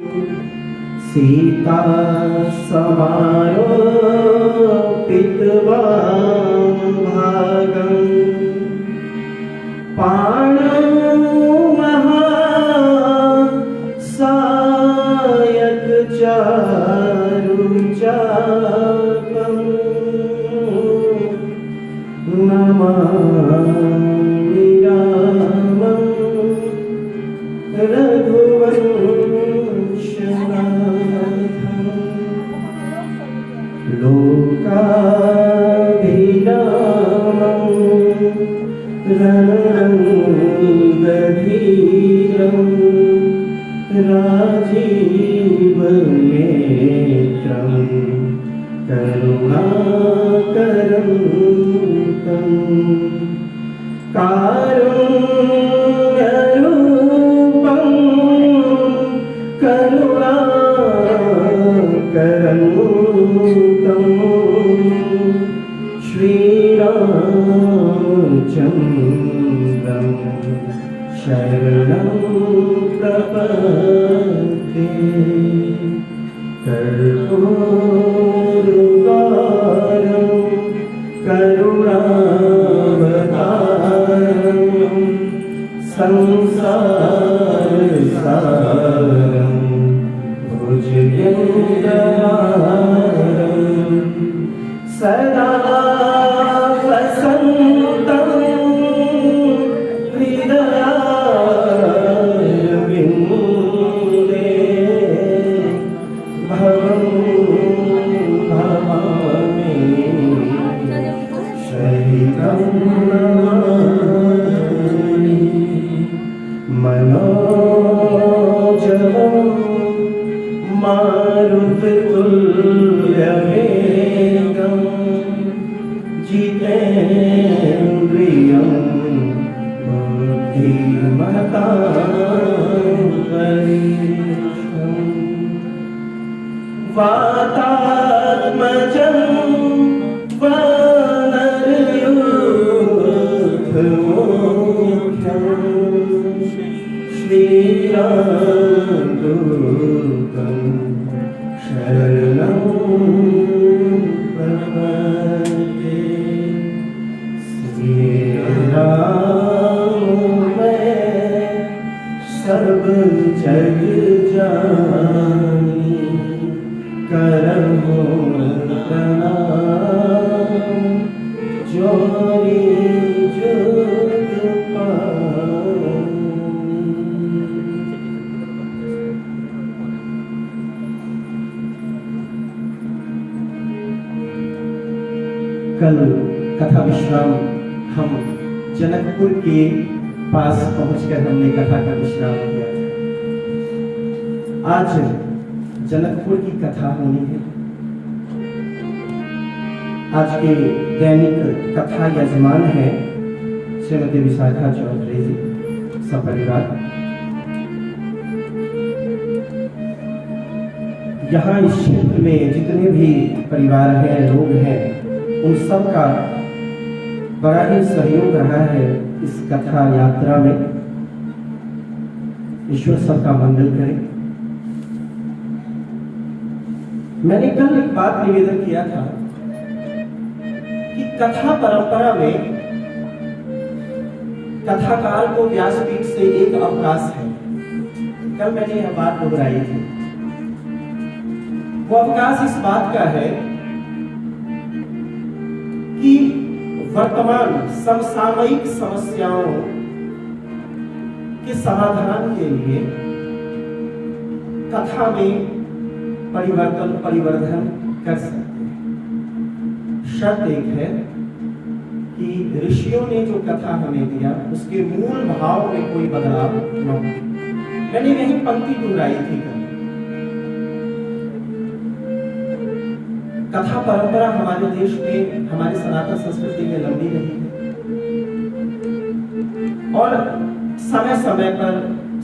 सीता समारोपित्वा भागं पाणौ महासायक चारुचापं नमामि रामं रघुवंशनाथं लोकाभिरामं रणरङ्गधीरं राजीवनेत्रं करुणाकरं तं कारुण्यरूपं करुणाकरं तं श्रीरामचन्द्रं शरणं प्रपद्ये। कर्पूरगारं करुणावतारं संसारसारं भुजगेन्द्रहारं सदा वसन्तं हृदयारविन्दे भवं भवामि शहीदं नमामि मनोजवं मारुततुल्यवेगं जितेन्द्रियं बुद्धिमतां वरिष्ठं वातात्मजं वानरयूथमुख्यं श्रीरामदूतं शरणं प्रपद्ये। श्री राम मैं सब जग जानी करहु प्रणाम जोरी जुग पानी। कल कथा विश्राम हम जनकपुर के पास पहुंचकर हमने कथा का विश्राम किया था। आज जनकपुर की कथा होनी है। आज के दैनिक कथा यजमान है श्रीमती विशाखा चौधरी जी सपरिवार। यहाँ इस क्षेत्र में जितने भी परिवार हैं, लोग हैं, उन सब का बड़ा ही सहयोग रहा है इस कथा यात्रा में। ईश्वर सबका मंगल करे। मैंने कल एक बात निवेदन किया था कि कथा परंपरा में कथाकार को व्यासपीठ से एक अवकाश है। कल मैंने यह बात दोहराई थी। वो अवकाश इस बात का है कि वर्तमान समसामयिक समस्याओं के समाधान के लिए कथा में परिवर्तन परिवर्धन कर सकते हैं। शर्त एक है कि ऋषियों ने जो कथा हमें दिया उसके मूल भाव में कोई बदलाव न हो। मैंने यही पंक्ति दोहराई थी। कथा परंपरा हमारे देश में, हमारी सनातन संस्कृति में लंबी रही है और समय समय पर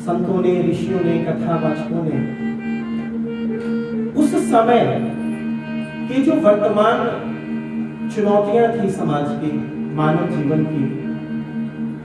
संतों ने, ऋषियों ने, कथावाचकों ने उस समय के जो वर्तमान चुनौतियां थी समाज की, मानव जीवन की,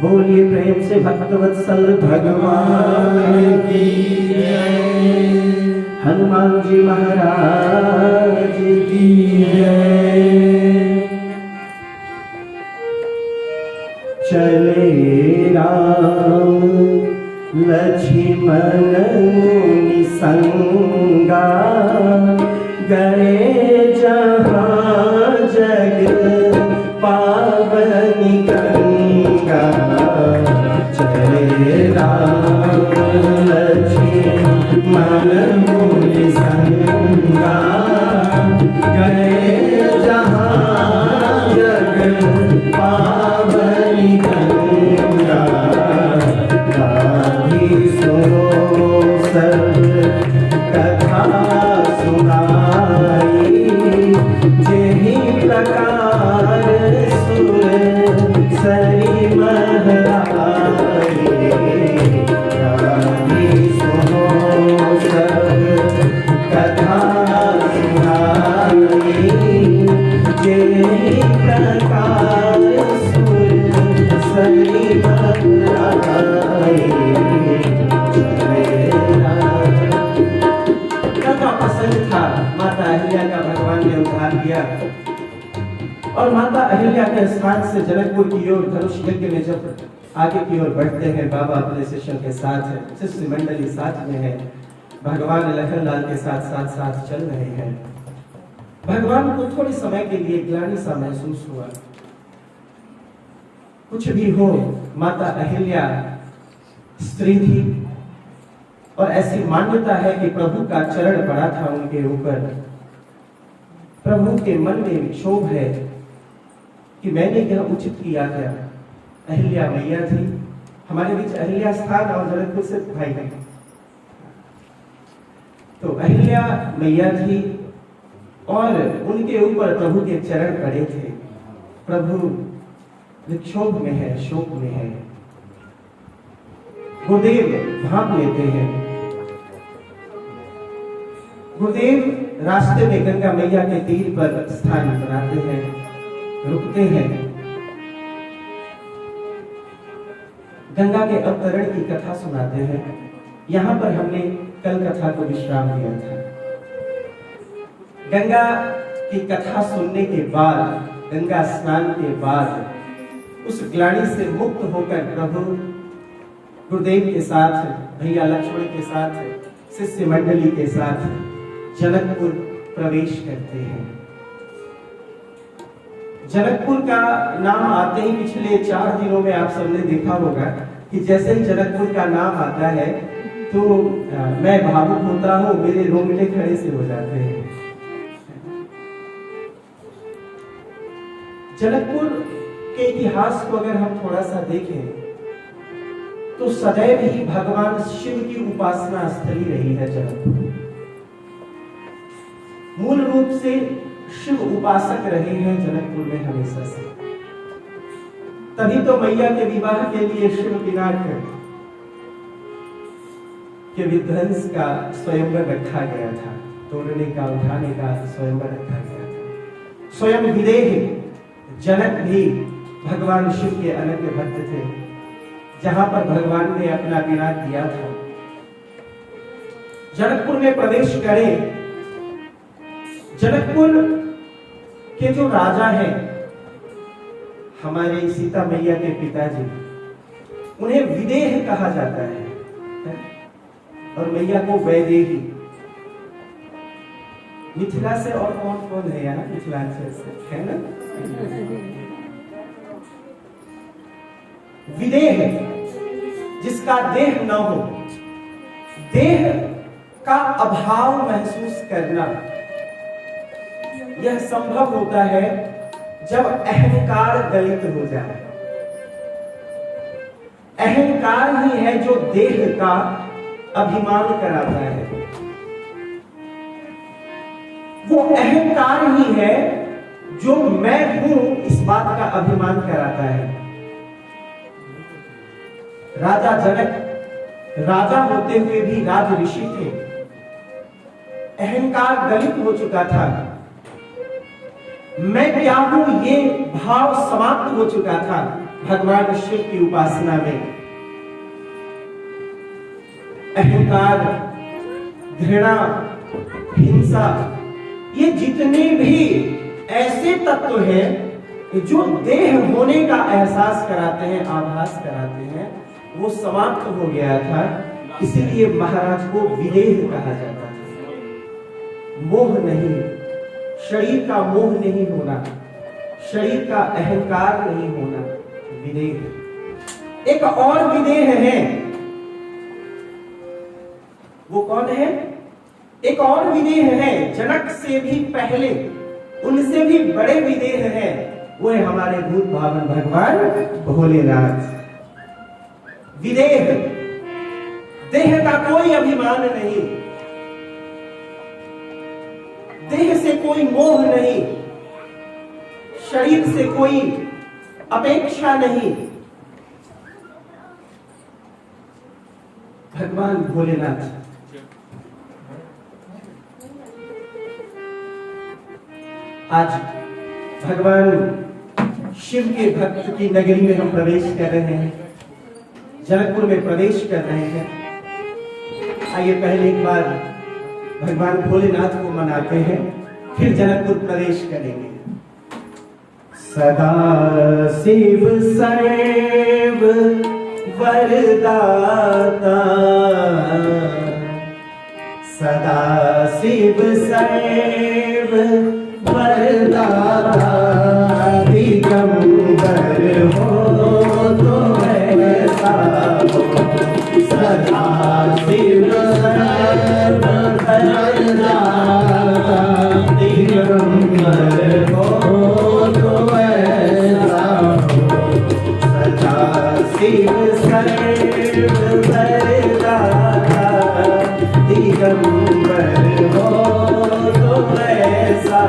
बोलिए प्रेम से भक्तवत्सल भगवान की जय। हनुमान जी महाराज की जय। चले राम लक्ष्मण मुनि संगा, गए जहाँ जग पावनी गंगा। चले राम लक्ष्मण मुनि संगा, गए जहाँ जग पावनी गंगा। गाही सुनो सब कथा सुनाई, जेहि प्रकार सुर सरी महराई। गाही सुनो सब कथा सुनाई, जेहि प्रकार सुर सरी महराई। था माता अहिल्या का भगवान ने उद्धार किया और माता अहिल्या के स्थान से जनकपुर की ओर धनुष यज्ञ में जब आगे की ओर बढ़ते हैं, बाबा अपने शिष्यों के साथ है, शिष्य मंडली साथ में है, भगवान लखनलाल के साथ साथ साथ चल रहे हैं। भगवान को थोड़े समय के लिए ग्लानि सा महसूस हुआ। कुछ भी हो, माता अहिल्या स्त्री थी और ऐसी मान्यता है कि प्रभु का चरण पड़ा था उनके ऊपर। प्रभु के मन में क्षोभ है कि मैंने क्या उचित किया क्या। अहिल्या मैया थी, हमारे बीच अहिल्या स्थान और जनकपुर से भाई है। तो अहिल्या मैया थी और उनके ऊपर प्रभु के चरण पड़े थे। प्रभु विक्षोभ में है, शोक में है। गुरुदेव भाप लेते हैं। गुरुदेव रास्ते में गंगा मैया के तीर पर स्थान बनाते हैं, रुकते हैं। गंगा के अवतरण की कथा सुनाते हैं। यहाँ पर हमने कल कथा को विश्राम दिया था। गंगा की कथा सुनने के बाद, गंगा स्नान के बाद उस ग्लानि से मुक्त होकर प्रभु गुरुदेव के साथ, भैया लक्ष्मण के साथ, शिष्य मंडली के साथ जनकपुर प्रवेश करते हैं। जनकपुर का नाम आते ही पिछले 4 दिनों में आप सबने देखा होगा कि जैसे ही जनकपुर का नाम आता है तो मैं भावुक होता हूँ, मेरे रोंगटे खड़े से हो जाते हैं। जनकपुर के इतिहास को अगर हम थोड़ा सा देखें तो सदैव ही भगवान शिव की उपासना स्थली रही है जनकपुर। मूल रूप से शिव उपासक रहे हैं जनकपुर में हमेशा से। तभी तो मैया के विवाह के लिए शिव पिनाक के विध्वंस का स्वयंवर रखा गया था, तोड़ने का, उठाने का स्वयंवर रखा गया था। स्वयं विदेह जनक भी भगवान शिव के अनन्य भक्त थे, जहां पर भगवान ने अपना पिनाक दिया था। जनकपुर में प्रवेश करें। जनकपुर के जो राजा हैं, हमारे सीता मैया के पिताजी, उन्हें विदेह कहा जाता है और मैया को वैदेही। मिथिला से और कौन कौन है यहाँ मिथिलांचल से, है ना? विदेह जिसका देह न हो, देह का अभाव महसूस करना, यह संभव होता है जब अहंकार गलित हो जाए। अहंकार ही है जो देह का अभिमान कराता है। वो अहंकार ही है जो मैं हूं इस बात का अभिमान कराता है। राजा जनक राजा होते हुए भी राज ऋषि थे। अहंकार गलित हो चुका था। मैं क्या हूं, ये भाव समाप्त हो चुका था भगवान शिव की उपासना में। अहंकार, घृणा, हिंसा, ये जितने भी ऐसे तत्व हैं जो देह होने का एहसास कराते हैं, आभास कराते हैं, वो समाप्त हो गया था। इसीलिए महाराज को विदेह कहा जाता था। मोह नहीं, शरीर का मोह नहीं होना, शरीर का अहंकार नहीं होना, विदेह। एक और विदेह है, वो कौन है? एक और विदेह है, जनक से भी पहले, उनसे भी बड़े विदेह है, वो है हमारे भूत भावन भगवान भोलेनाथ। विदेह, देह का कोई अभिमान नहीं, देह से कोई मोह नहीं, शरीर से कोई अपेक्षा नहीं। भगवान भोलेनाथ आज भगवान शिव के भक्त की नगरी में हम प्रवेश कर रहे हैं, जनकपुर में प्रवेश कर रहे हैं। आइए पहले एक बार भगवान भोलेनाथ को मनाते हैं, फिर जनकपुर प्रवेश करेंगे। सदा शिव सर्व वरदाता, सदा शिव सर्व वरदाता, दिगंबर हो तो ऐसा हो, सदा शिव सर्व वरदाता, दिगंबर हो तो ऐसा हो, सदा शिव सर्व वरदाता, दिगंबर हो तो ऐसा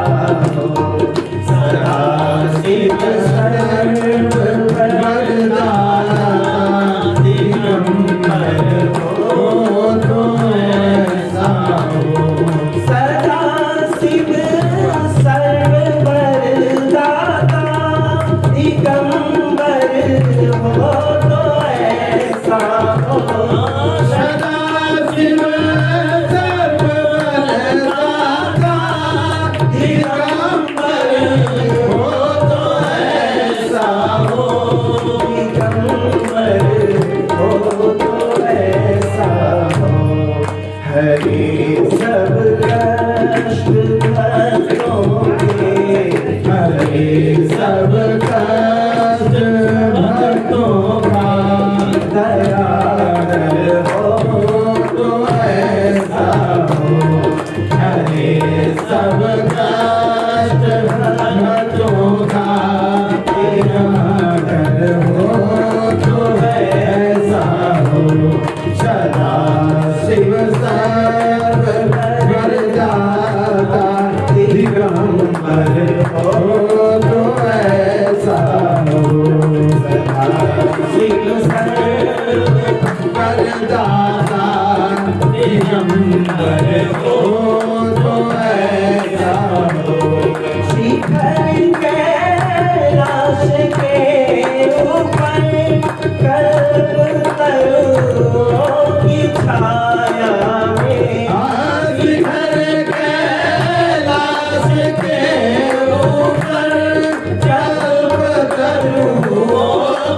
हो, सदा शिव सर्व वरदाता, दिगंबर हो तो ऐसा हो, सदा शिव सर्व वरदाता, दिगंबर हो तो ऐसा हो, सदा शिव सर्व वरदाता, दिगंबर हो तो ऐसा हो, दिगंबर हो तो ऐसा हो। हरे सब कष्ट भक्तों के, हरे सब कष्ट भक्तों का, दयाकर हो तो ऐसा हो, हरे सब कष्ट भक्तों का, दयाकर हो तो ऐसा हो, सदा शिव सर्व वरदाता, दिगंबर हो तो ऐसा हो, सदा शिव सर्व वरदाता, दिगंबर हो तो ऐसा हो। शिखर कैलाश के ऊपर कल्पतरुओं की छाया में, शिखर कैलाश के ऊपर कल्पतरुओं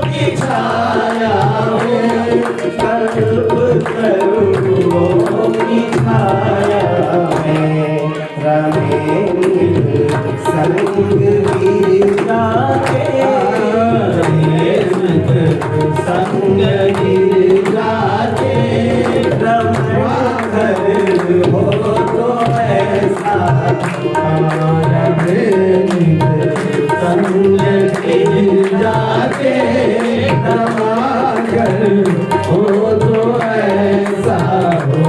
की छाया में, कल्पतरुओं की छाया में, रमेश संग गिरिजा के, संग गिरिजा के, रमणधर हो तो ऐसा, संग गिरिजा के, रमागर हो तो ऐसा हो,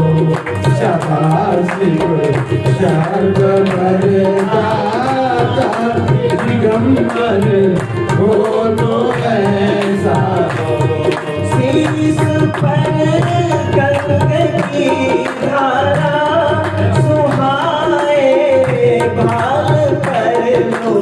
शाबाश सर्व वरदाता, दिगंबर हो तो ऐसा हो, शीश पर गंगा की धारा सुहाए, भाल पर लो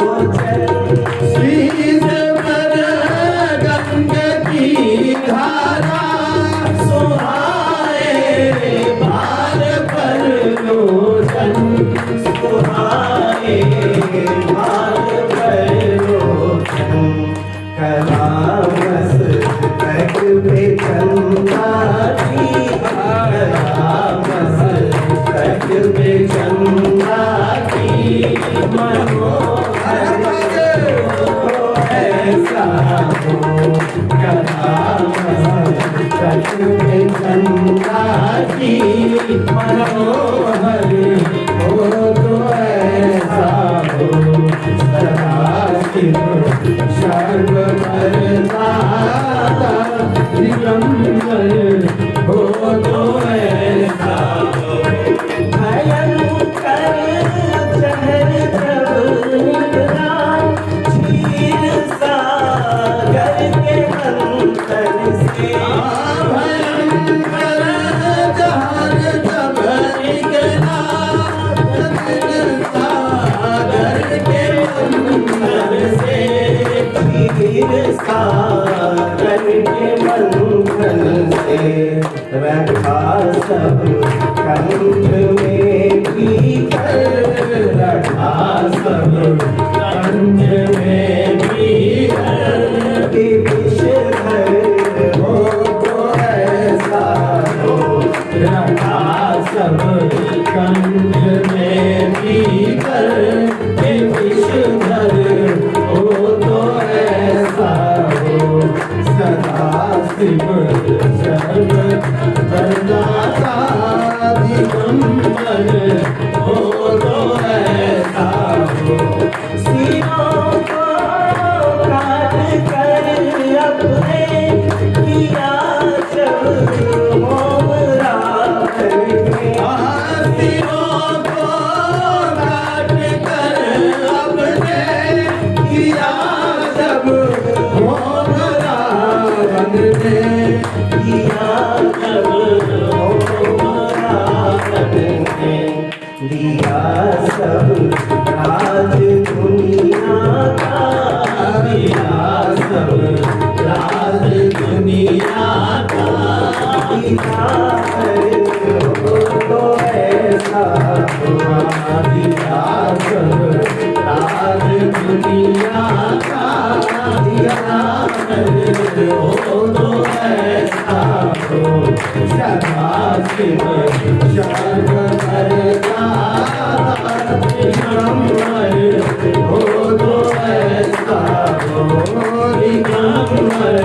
हो कथा कटुके चंदा की मनोहर हो तो ऐसा हो सदा शिव सर्वभरदाता दिगंबर हो तो ऐसा हो भयंकर जहर जब निकला क्षीर सागर के मंथन से भयंकर जहर जब निकला क्षीर सागर के मंथन से क्षीर सागर के मंथन से रखा सब कंठ में भीतर रखा सब कंठ में भीतर विषधर हो तो ऐसा हो रखा सब कंठ में भीतर विषधर हो तो ऐसा हो सदा शिव सर्व वरदाता दिगंबर हो तो ऐसा हो सीनों को काट कर अपने किया जब मोम रावण के सीनों को काट कर अपने किया जब मोम रावण ने किया जब दिया सब राज दुनिया का दिया सब राज दुनिया का दिया हो तो ऐसा हुआ दिया सब राज दुनिया का दिया हो तो ऐसा हो सदा शिव सर्वभरदाता दिगंबर हो तो ऐसा हो दिगंबर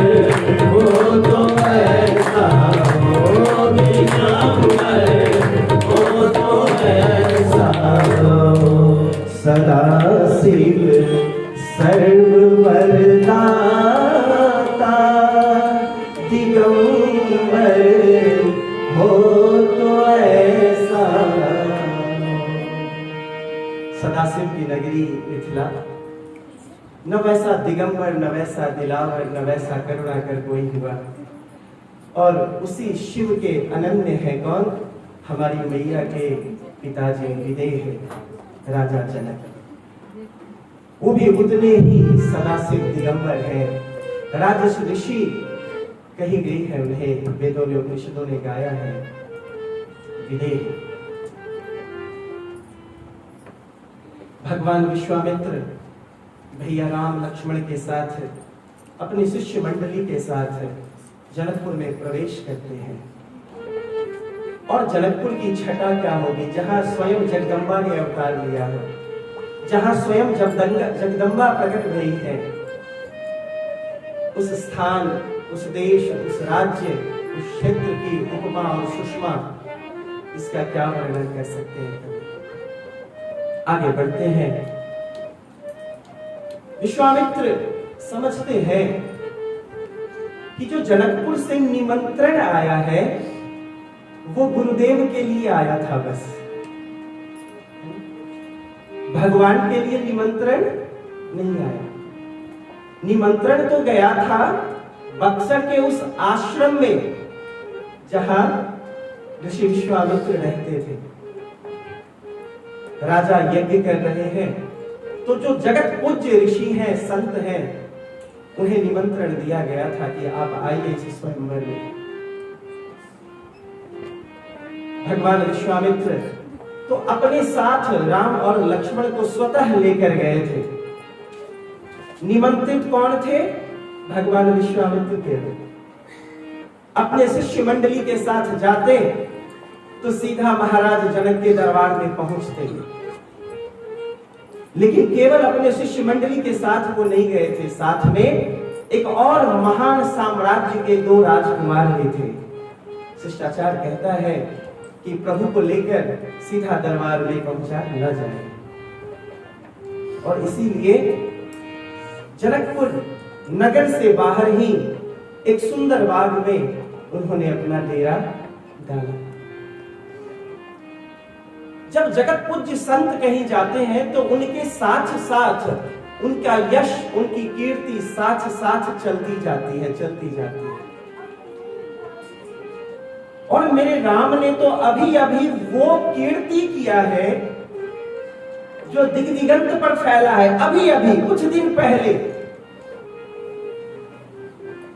हो तो ऐसा हो दिगंबर हो तो ऐसा हो सदा शिव सर्ववरदाता दिगंबर हो तो ऐसा। सदाशिव की नगरी मिथिला, न वैसा दिगंबर न वैसा दिलावर न वैसा करुणाकर कोई हुआ। और उसी शिव के अनन्य है कौन? हमारी मैया के पिताजी विदेह राजा जनक, वो भी उतने ही सदाशिव दिगंबर है। राजस ऋषि कही गई है उन्हें, वेदों में उपनिषदों ने गाया है विदेह। भगवान विश्वामित्र भैया राम लक्ष्मण के साथ अपनी शिष्य मंडली के साथ जनकपुर में प्रवेश करते हैं। और जनकपुर की छटा क्या होगी? जहां स्वयं जगदम्बा ने अवतार लिया है, जहां स्वयं जगदम्बा प्रकट हुई है, उस स्थान, उस देश, उस राज्य, उस क्षेत्र की उपमा और सुषमा, इसका क्या वर्णन कर सकते हैं? आगे बढ़ते हैं। विश्वामित्र समझते हैं कि जो जनकपुर से निमंत्रण आया है वो गुरुदेव के लिए आया था, बस भगवान के लिए निमंत्रण नहीं आया। निमंत्रण तो गया था बक्सर के उस आश्रम में जहां ऋषि विश्वामित्र रहते थे। राजा यज्ञ कर रहे हैं तो जो जगत पूज्य ऋषि हैं, संत हैं, उन्हें निमंत्रण दिया गया था कि आप आइए इस स्वयंवर में। भगवान विश्वामित्र तो अपने साथ राम और लक्ष्मण को स्वतः लेकर गए थे। निमंत्रित कौन थे? भगवान विश्वामित्र थे। अपने शिष्य मंडली के साथ जाते तो सीधा महाराज जनक के दरबार में पहुंचते, लेकिन केवल अपने शिष्य मंडली के साथ वो नहीं गए थे, साथ में एक और महान साम्राज्य के 2 राजकुमार भी थे। शिष्टाचार कहता है कि प्रभु को लेकर सीधा दरबार में पहुंचा न जाए, और इसीलिए जनकपुर नगर से बाहर ही एक सुंदर बाग में उन्होंने अपना डेरा डाला। जब जगत पूज्य संत कहीं जाते हैं तो उनके साथ साथ उनका यश, उनकी कीर्ति साथ साथ चलती जाती है। और मेरे राम ने तो अभी अभी वो कीर्ति किया है जो दिग्दिगंत पर फैला है। अभी अभी कुछ दिन पहले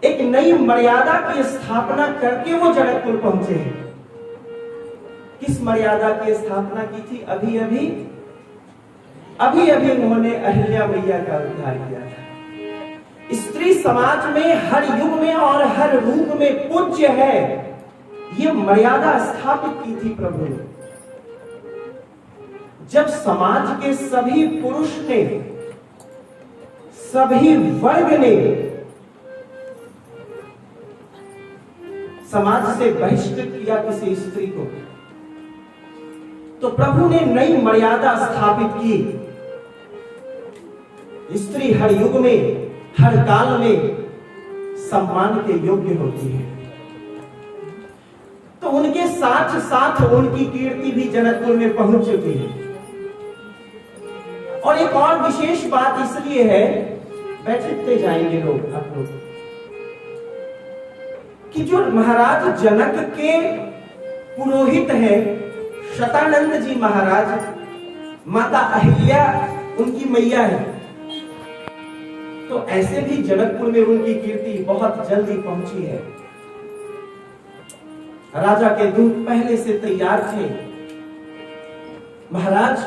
एक नई मर्यादा की स्थापना करके वो जनकपुर पहुंचे हैं। किस मर्यादा की स्थापना की थी? अभी अभी उन्होंने अहिल्या मैया का उद्धार किया था। स्त्री समाज में हर युग में और हर रूप में पूज्य है, ये मर्यादा स्थापित की थी प्रभु ने। जब समाज के सभी पुरुष ने, सभी वर्ग ने समाज से बहिष्कृत किया किसी स्त्री को, तो प्रभु ने नई मर्यादा स्थापित की। स्त्री हर युग में, हर काल में सम्मान के योग्य होती है। तो उनके साथ साथ उनकी कीर्ति भी जनकपुर में पहुंच चुकी है। और एक और विशेष बात इसलिए है, बैठते जाएंगे लोग, आप लोग, कि जो महाराज जनक के पुरोहित हैं शतानंद जी महाराज, माता अहिल्या उनकी मैया है, तो ऐसे भी जनकपुर में उनकी कीर्ति बहुत जल्दी पहुंची है। राजा के दूत पहले से तैयार थे। महाराज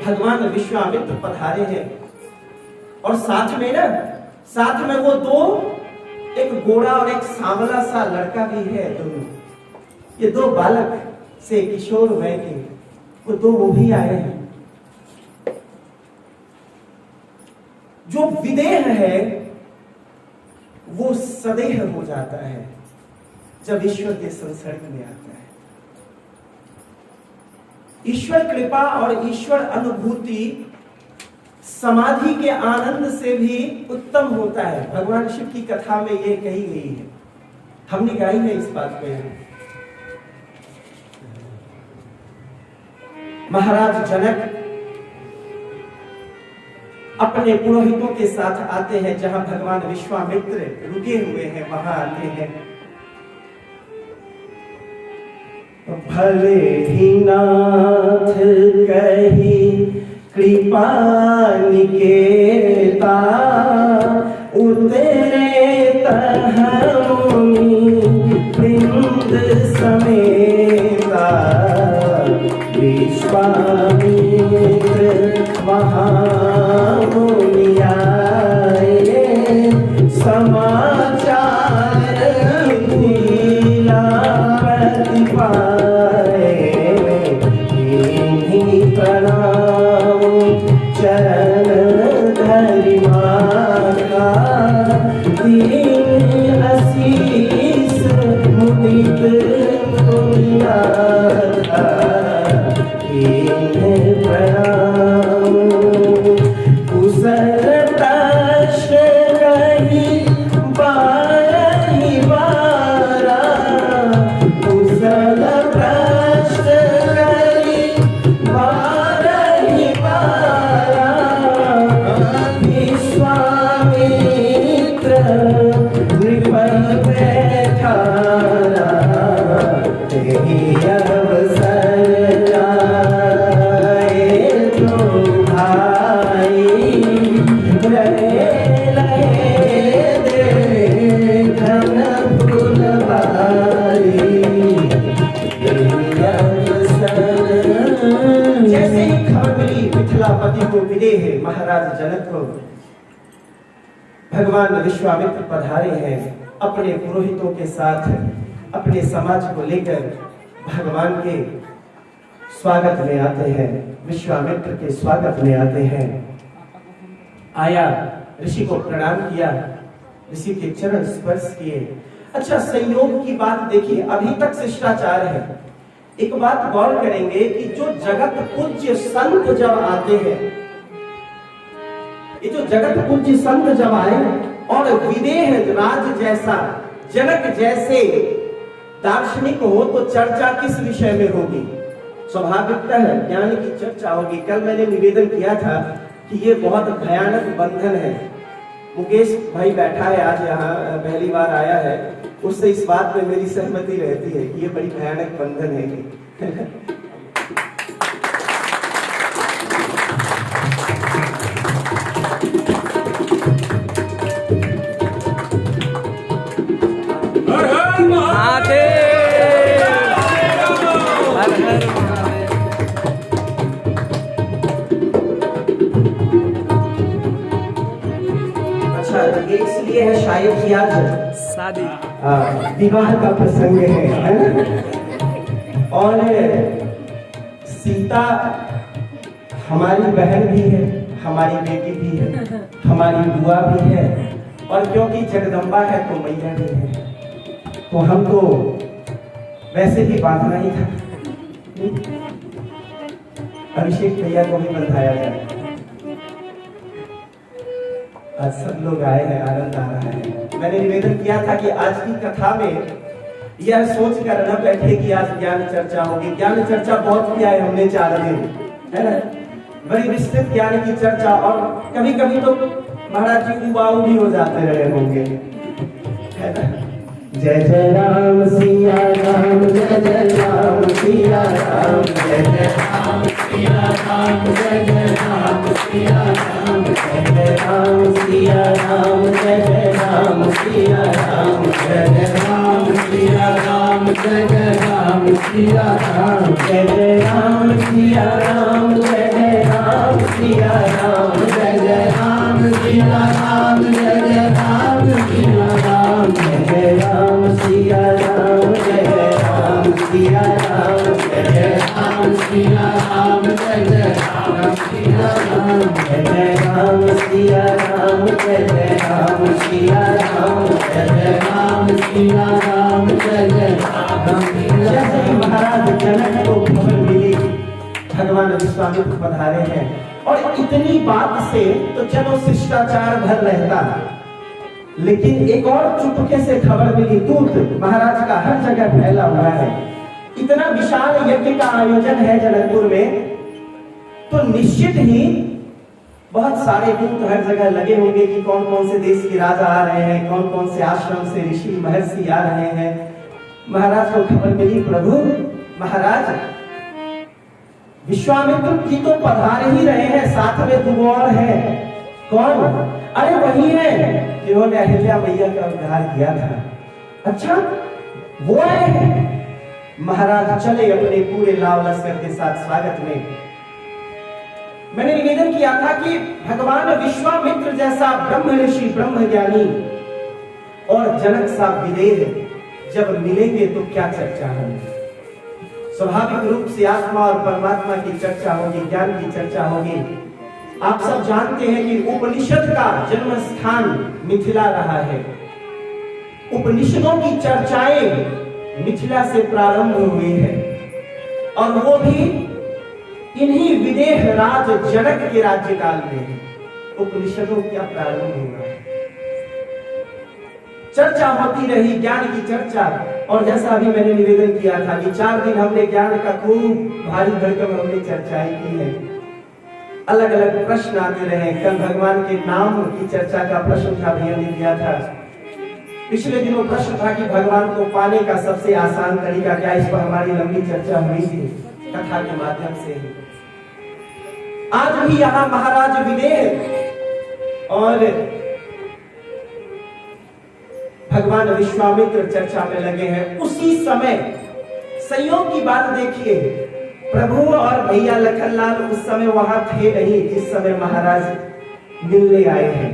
भगवान विश्वामित्र पधारे हैं, और साथ में वो 2, एक गोरा और एक सांवला सा लड़का भी है। दोनों ये 2 बालक से किशोर वय के वो भी आए हैं। जो विदेह है वो सदेह हो जाता है जब ईश्वर के संसर्ग में आता है। ईश्वर कृपा और ईश्वर अनुभूति समाधि के आनंद से भी उत्तम होता है। भगवान शिव की कथा में ये कही गई है, हमने गाई है इस बात पे। महाराज जनक अपने पुरोहितों के साथ आते हैं, जहां भगवान विश्वामित्र रुके हुए हैं वहां आते हैं। भले ही नाथ कही कृपा निकेता, उतरे तहमुनि वृंद समेता। विश्वामित्र महामुनि आए, समाचार दिला प्रतिपाए। इन्हीं प्रणाम चरण धरि माता, दीन आशीष मुदित पुनियाता। इन्हें प्रणाम कुशलता कही बारही बारा, कुशल प्रश्न कही बारही बारा। विश्वामित्र नृपति बैठारा, तेहि अवसर लाए दो भाई। रहे देखन फुलवारी, जैसे ही खबर मिली मिथिलापति को मिले हैं महाराज जनक को, भगवान विश्वामित्र पधारे हैं अपने पुरोहितों के साथ, अपने समाज को लेकर भगवान के स्वागत में आते हैं, विश्वामित्र के स्वागत में आते हैं। आया, ऋषि को प्रणाम किया, ऋषि के चरण स्पर्श किए। अच्छा, संयोग की बात देखिए, अभी तक शिष्टाचार है। एक बात गौर करेंगे कि जो जगत पूज्य संत जब आते हैं, ये जो जगत पूज्य संत जब आए और विदेह राज जैसा, जनक जैसे दार्शनिक हो, तो चर्चा किस विषय में होगी? स्वाभाविकता है ज्ञान की चर्चा होगी। कल मैंने निवेदन किया था कि ये बहुत भयानक बंधन है। मुकेश भाई बैठा है आज यहाँ, पहली बार आया है, उससे इस बात में मेरी सहमति रहती है कि ये बड़ी भयानक बंधन है। इसलिए है शायद कि आज शादी विवाह का प्रसंग है ना? और सीता हमारी बहन भी है, हमारी बेटी भी है, हमारी बुआ भी है, और क्योंकि जगदम्बा है तो मैया भी है, तो हमको वैसे भी बांधना ही था। अभिषेक भैया को भी बंधाया जाए। आज सब लोग आए हैं, आनंद आ रहा है। मैंने निवेदन किया था कि आज की कथा में यह सोच कर न बैठे कि आज ज्ञान चर्चा होगी। ज्ञान चर्चा बहुत किया है हमने 4 दिन, है ना? बड़ी विस्तृत ज्ञान की चर्चा, और कभी कभी तो महाराज जी उबाऊ भी हो जाते रहे होंगे, है ना? जय जय राम सिया राम, जय जय राम सिया राम, जय जय राम सिया राम, जय जय राम सिया राम, जय जय राम सिया राम, जय जय राम सिया राम, जय जय राम सिया राम, जय जय राम सिया राम, जय जय राम सिया राम, जय जय राम सिया राम, जय जय राम सिया राम, जय जय राम सिया राम, जय जय राम सिया राम, जय जय राम सिया राम, जय जय राम सिया राम, जय जय राम सिया राम, जय जय राम सिया राम, जय जय राम सिया राम, जय जय राम सिया राम, जय जय राम। जैसे ही महाराज जनक को खबर मिली भगवान विश्वामित्र पधारे हैं, और इतनी बात से तो चलो शिष्टाचार भर रहता, लेकिन एक और चुपके से खबर मिली, दूत महाराज का हर जगह फैला हुआ है। इतना विशाल यज्ञ का आयोजन है जनकपुर में, तो निश्चित ही बहुत सारे दूत हर जगह लगे होंगे कि कौन कौन से देश के राजा आ रहे हैं, कौन कौन से आश्रम से ऋषि महर्षि आ रहे हैं। महाराज को खबर मिली, प्रभु महाराज विश्वामित्र जी तो पधार ही रहे हैं, साथ में 2 और हैं। कौन? अरे वही है जिन्होंने अहिल्या मैया का उद्धार किया था। अच्छा, वो आए हैं। महाराज चले अपने पूरे लाव लश्कर के साथ स्वागत में। मैंने निवेदन किया था कि भगवान विश्वामित्र जैसा ब्रह्म ऋषि, ब्रह्म ज्ञानी और जनक सा विदेह जब मिलेंगे तो क्या चर्चा होगी? स्वाभाविक रूप से आत्मा और परमात्मा की चर्चा होगी, ज्ञान की चर्चा होगी। आप सब जानते हैं कि उपनिषद का जन्म स्थान मिथिला रहा है। उपनिषदों की चर्चाएं मिथिला से प्रारंभ हुई है, और वो भी इन्हीं विदेह राज जनक के राज्यकाल में उपनिषदों का प्रारंभ हुआ। चर्चा होती रही, ज्ञान की चर्चा। और जैसा अभी मैंने निवेदन किया था कि 4 दिन हमने ज्ञान का खूब भारी भरकम हमने चर्चाएं की है। अलग अलग प्रश्न आते रहे। कल भगवान के नाम की चर्चा का प्रश्न था, भैया ने दिया था। पिछले दिनों प्रश्न था कि भगवान को पाने का सबसे आसान तरीका क्या। इस पर हमारी लंबी चर्चा हुई थी कथा के माध्यम से। आज भी यहाँ महाराज विदेह और भगवान विश्वामित्र चर्चा में लगे हैं। उसी समय संयोग की बात देखिए, प्रभु और भैया लखनलाल उस समय वहां थे नहीं जिस समय महाराज मिलने आए हैं।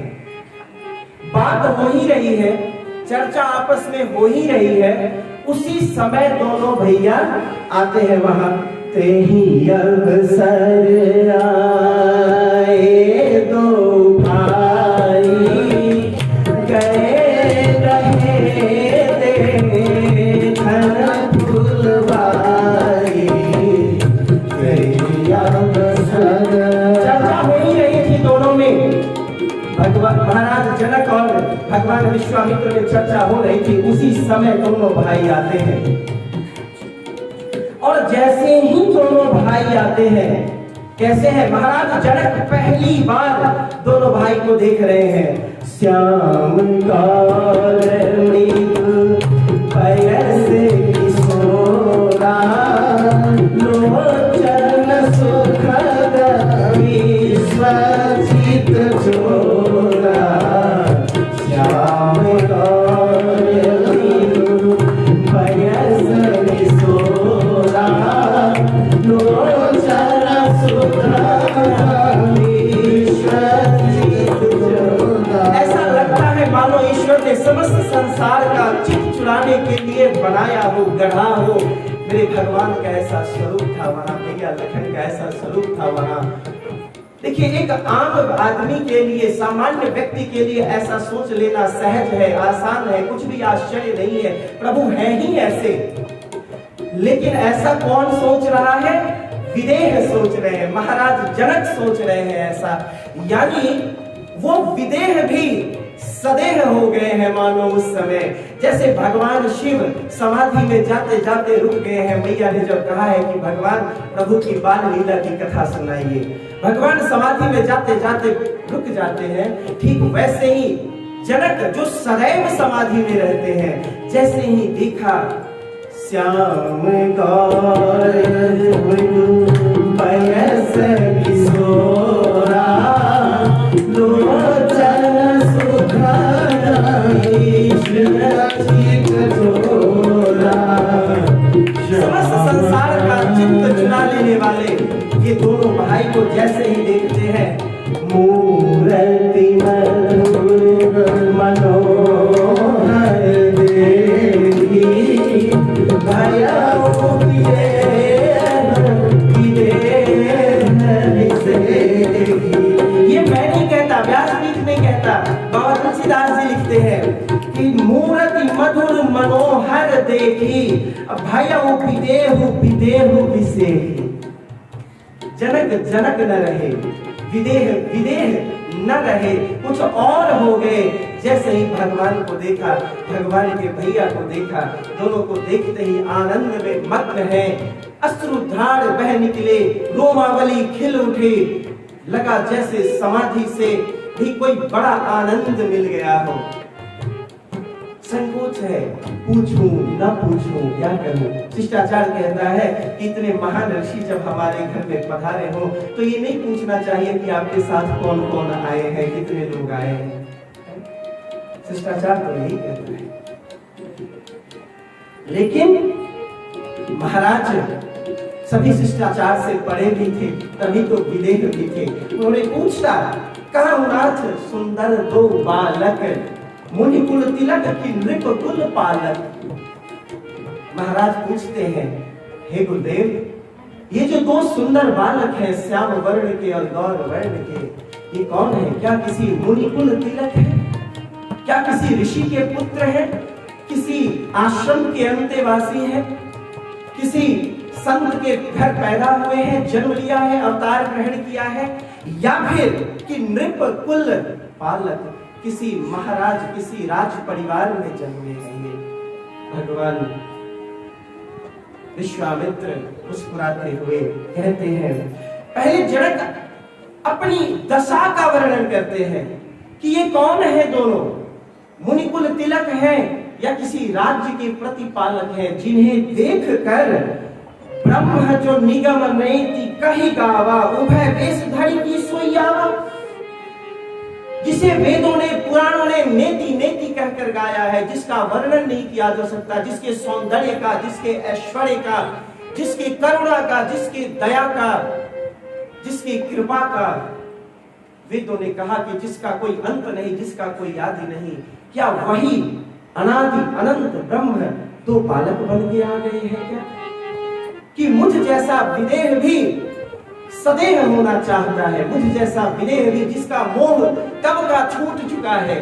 बात हो ही रही है, चर्चा आपस में हो ही रही है। उसी समय दोनों भैया आते हैं वहां। तेही अवसर आए दो भाई गए भगवान विश्वामित्र में चर्चा हो रही थी, उसी समय दोनों भाई आते हैं। और जैसे ही दोनों भाई आते हैं, कैसे हैं महाराज जनक पहली बार दोनों भाई को देख रहे हैं। श्याम कारणी पैसे किशोरा लोचन सुखद विश्वजित चोरा। श्याम कारणी पैसे किशोरा लोचन सुखद विश्वजित चोरा। ऐसा लगता है मानो ईश्वर ने समस्त संसार का चित चुराने के लिए बनाया हो, गढ़ा हो। मेरे भगवान का ऐसा स्वरूप था वहां, भैया लखन का ऐसा स्वरूप था वहां। देखिए, एक आम आदमी के लिए, सामान्य व्यक्ति के लिए ऐसा सोच लेना सहज है, आसान है, कुछ भी आश्चर्य नहीं है। प्रभु है ही ऐसे। लेकिन ऐसा कौन सोच रहा है? विदेह सोच रहे हैं, महाराज जनक सोच रहे हैं ऐसा। यानी वो विदेह भी सदेह हो गए हैं मानो उस समय। जैसे भगवान शिव समाधि में जाते जाते रुक गए हैं। मैया ने जब कहा है कि भगवान प्रभु की बाल लीला की कथा सुनाइए, भगवान समाधि में जाते जाते रुक जाते हैं। ठीक वैसे ही जनक जो सदैव समाधि में रहते हैं, जैसे ही देखा श्याम पैसे किशोरा लोचन सुखद विश्वजित चोरा। समस्त संसार का चित्त चुरा लेने वाले ये दोनों भाई को जैसे ही देखते हैं, मूर्ति मनोहर देखी भया ये मैं नहीं कहता, व्यासपीठ नहीं कहता, बाबा तुलसीदास जी लिखते हैं कि मूर्ति मधुर मनोहर देखी भयउ विदेहु विसेही। जनक जनक न रहे, विदेह विदेह न रहे, कुछ और हो गए। जैसे ही भगवान को देखा, भगवान के भैया को देखा, दोनों को देखते ही आनंद में मग्न है। अश्रुधार बह निकले, रोमावली खिल उठे। लगा जैसे समाधि से भी कोई बड़ा आनंद मिल गया हो। संकोच है, पूछूं न पूछूं क्या करूं। शिष्टाचार कहता है कि इतने महान ऋषि जब हमारे घर में पधारे हो तो ये नहीं पूछना चाहिए कि आपके साथ कौन कौन आए हैं, कितने लोग आए हैं। शिष्टाचार तो यही कहता है। लेकिन महाराज सभी शिष्टाचार से पढ़े भी थे, तभी तो विदेह भी थे। उन्होंने पूछा, कहा नाथ सुंदर दो बालक मुनि कुल तिलक की नृप कुल पालक। महाराज पूछते हैं, हे गुरुदेव, ये जो दो सुंदर बालक हैं, श्याम वर्ण के और गौर वर्ण के, ये कौन है? क्या किसी मुनि कुल तिलक है? क्या किसी ऋषि के पुत्र हैं? किसी आश्रम के अंतेवासी हैं? किसी संत के घर पैदा हुए हैं, जन्म लिया है, अवतार ग्रहण किया है? या फिर कि नृप कुल पालक, किसी महाराज, किसी राज परिवार में जन्मे हैं? भगवान विश्वामित्र मुस्कुराते हुए कहते हैं, पहले जनक अपनी दशा का वर्णन करते हैं कि ये कौन है दोनों, मुनिकुल तिलक है या किसी राज्य के प्रतिपालक है, जिन्हें देख कर ब्रह्म जो निगम नेति कही गावा, उभय वेश धरि की सोयावा। जिसे वेदों ने, पुराणों ने नेति नेति कहकर गाया है, जिसका वर्णन नहीं किया जा सकता, जिसके सौंदर्य का, जिसके ऐश्वर्य का, जिसकी करुणा का, जिसकी दया का, जिसकी कृपा का। वेदों ने कहा कि जिसका कोई अंत नहीं, जिसका कोई आदि नहीं। क्या वही अनादि अनंत ब्रह्म दो बालक बन के आ गए हैं क्या? कि मुझ जैसा विदेह भी सदैव होना चाहता है, मुझ जैसा विदेह भी जिसका मोह कब का छूट चुका है,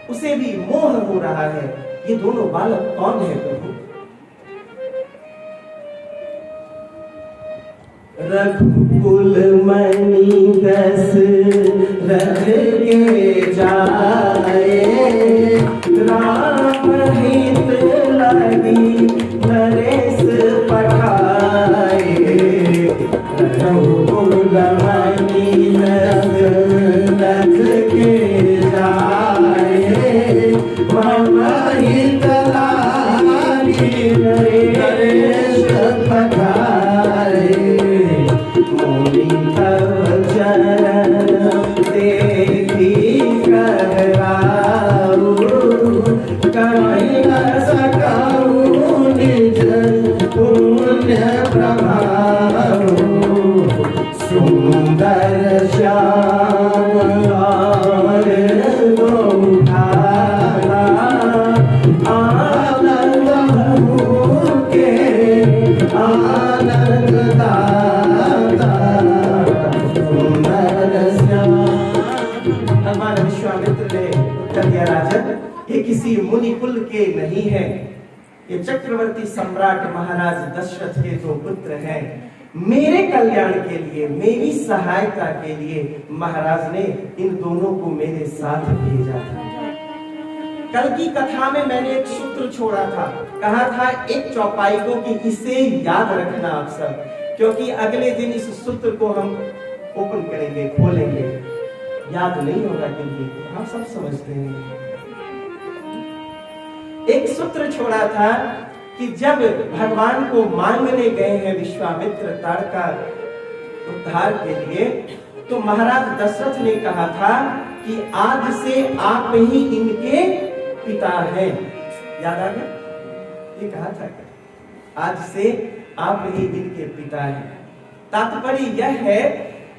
उसे भी मोह हो रहा है। ये दोनों बालक कौन है प्रभु? रघुकुल मणि दशरथ के जाए, राम हित लगी नरेश पठाए। रघुकुल मणि दशरथ के जाए, राम हित लगी नरेश पठाए। मोहि तव चरण देखी कहराऊ, कहि न सकऊँ निज पुण्य प्रभाऊ। सुंदर श्याम लाल गोधारा, आनंद के आनंद दाता। सुंदर श्याम। भगवान विश्वामित्र ने उत्तर दिया, राजन ये किसी मुनि कुल के नहीं है, ये चक्रवर्ती सम्राट महाराज दशरथ के दो पुत्र हैं। मेरे कल्याण के लिए, मेरी सहायता के लिए महाराज ने इन दोनों को मेरे साथ भेजा था। कल की कथा में मैंने एक सूत्र छोड़ा था, कहा था एक चौपाई को कि इसे याद रखना आप सब, क्योंकि अगले दिन इस सूत्र को हम ओपन करेंगे, खोलेंगे। याद नहीं होगा क्योंकि हम सब समझते हैं। एक सूत्र छोड़ा था कि जब भगवान को मांगने गए हैं विश्वामित्र ताड़का उद्धार के लिए, तो महाराज दशरथ ने कहा था कि आज से आप ही इनके पिता हैं। याद आ गया? ये कहा था, आज से आप ही इनके पिता हैं। तात्पर्य यह है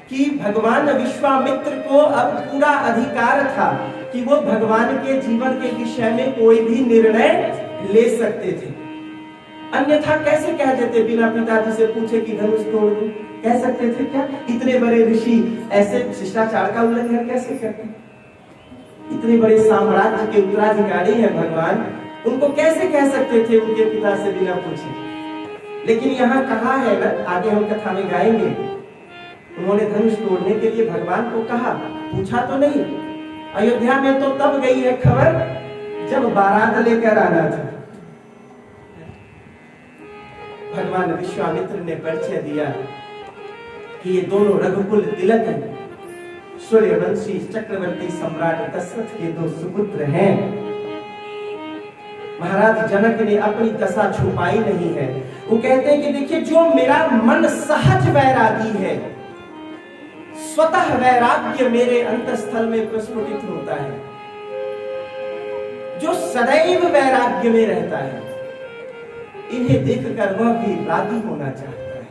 कि भगवान विश्वामित्र को अब पूरा अधिकार था कि वो भगवान के जीवन के विषय में कोई भी निर्णय ले सकते थे। अन्यथा कैसे कह देते बिना पिताजी से पूछे कि धनुष तोड़ दो? कह सकते थे क्या? इतने बड़े ऋषि ऐसे शिष्टाचार का उल्लंघन कैसे करते? इतने बड़े साम्राज्य के उत्तराधिकारी हैं भगवान, उनको कैसे कह सकते थे उनके पिता से बिना पूछे? लेकिन यहाँ कहा है ना, आगे हम कथा में गाएंगे, उन्होंने धनुष तोड़ने के लिए भगवान को कहा, पूछा तो नहीं। अयोध्या में तो तब गई है खबर जब बारात लेकर आना था। भगवान विश्वामित्र ने परिचय दिया कि ये दोनों रघुकुल तिलक सूर्यवंशी चक्रवर्ती सम्राट दशरथ के दो सुपुत्र हैं। महाराज जनक ने अपनी दशा छुपाई नहीं है। वो कहते हैं कि देखिए, जो मेरा मन सहज वैरागी है, स्वतः वैराग्य मेरे अंतस्थल में प्रस्फुटित होता है, जो सदैव वैराग्य में रहता है, इन्हें देखकर वह भी रागी होना चाहता है।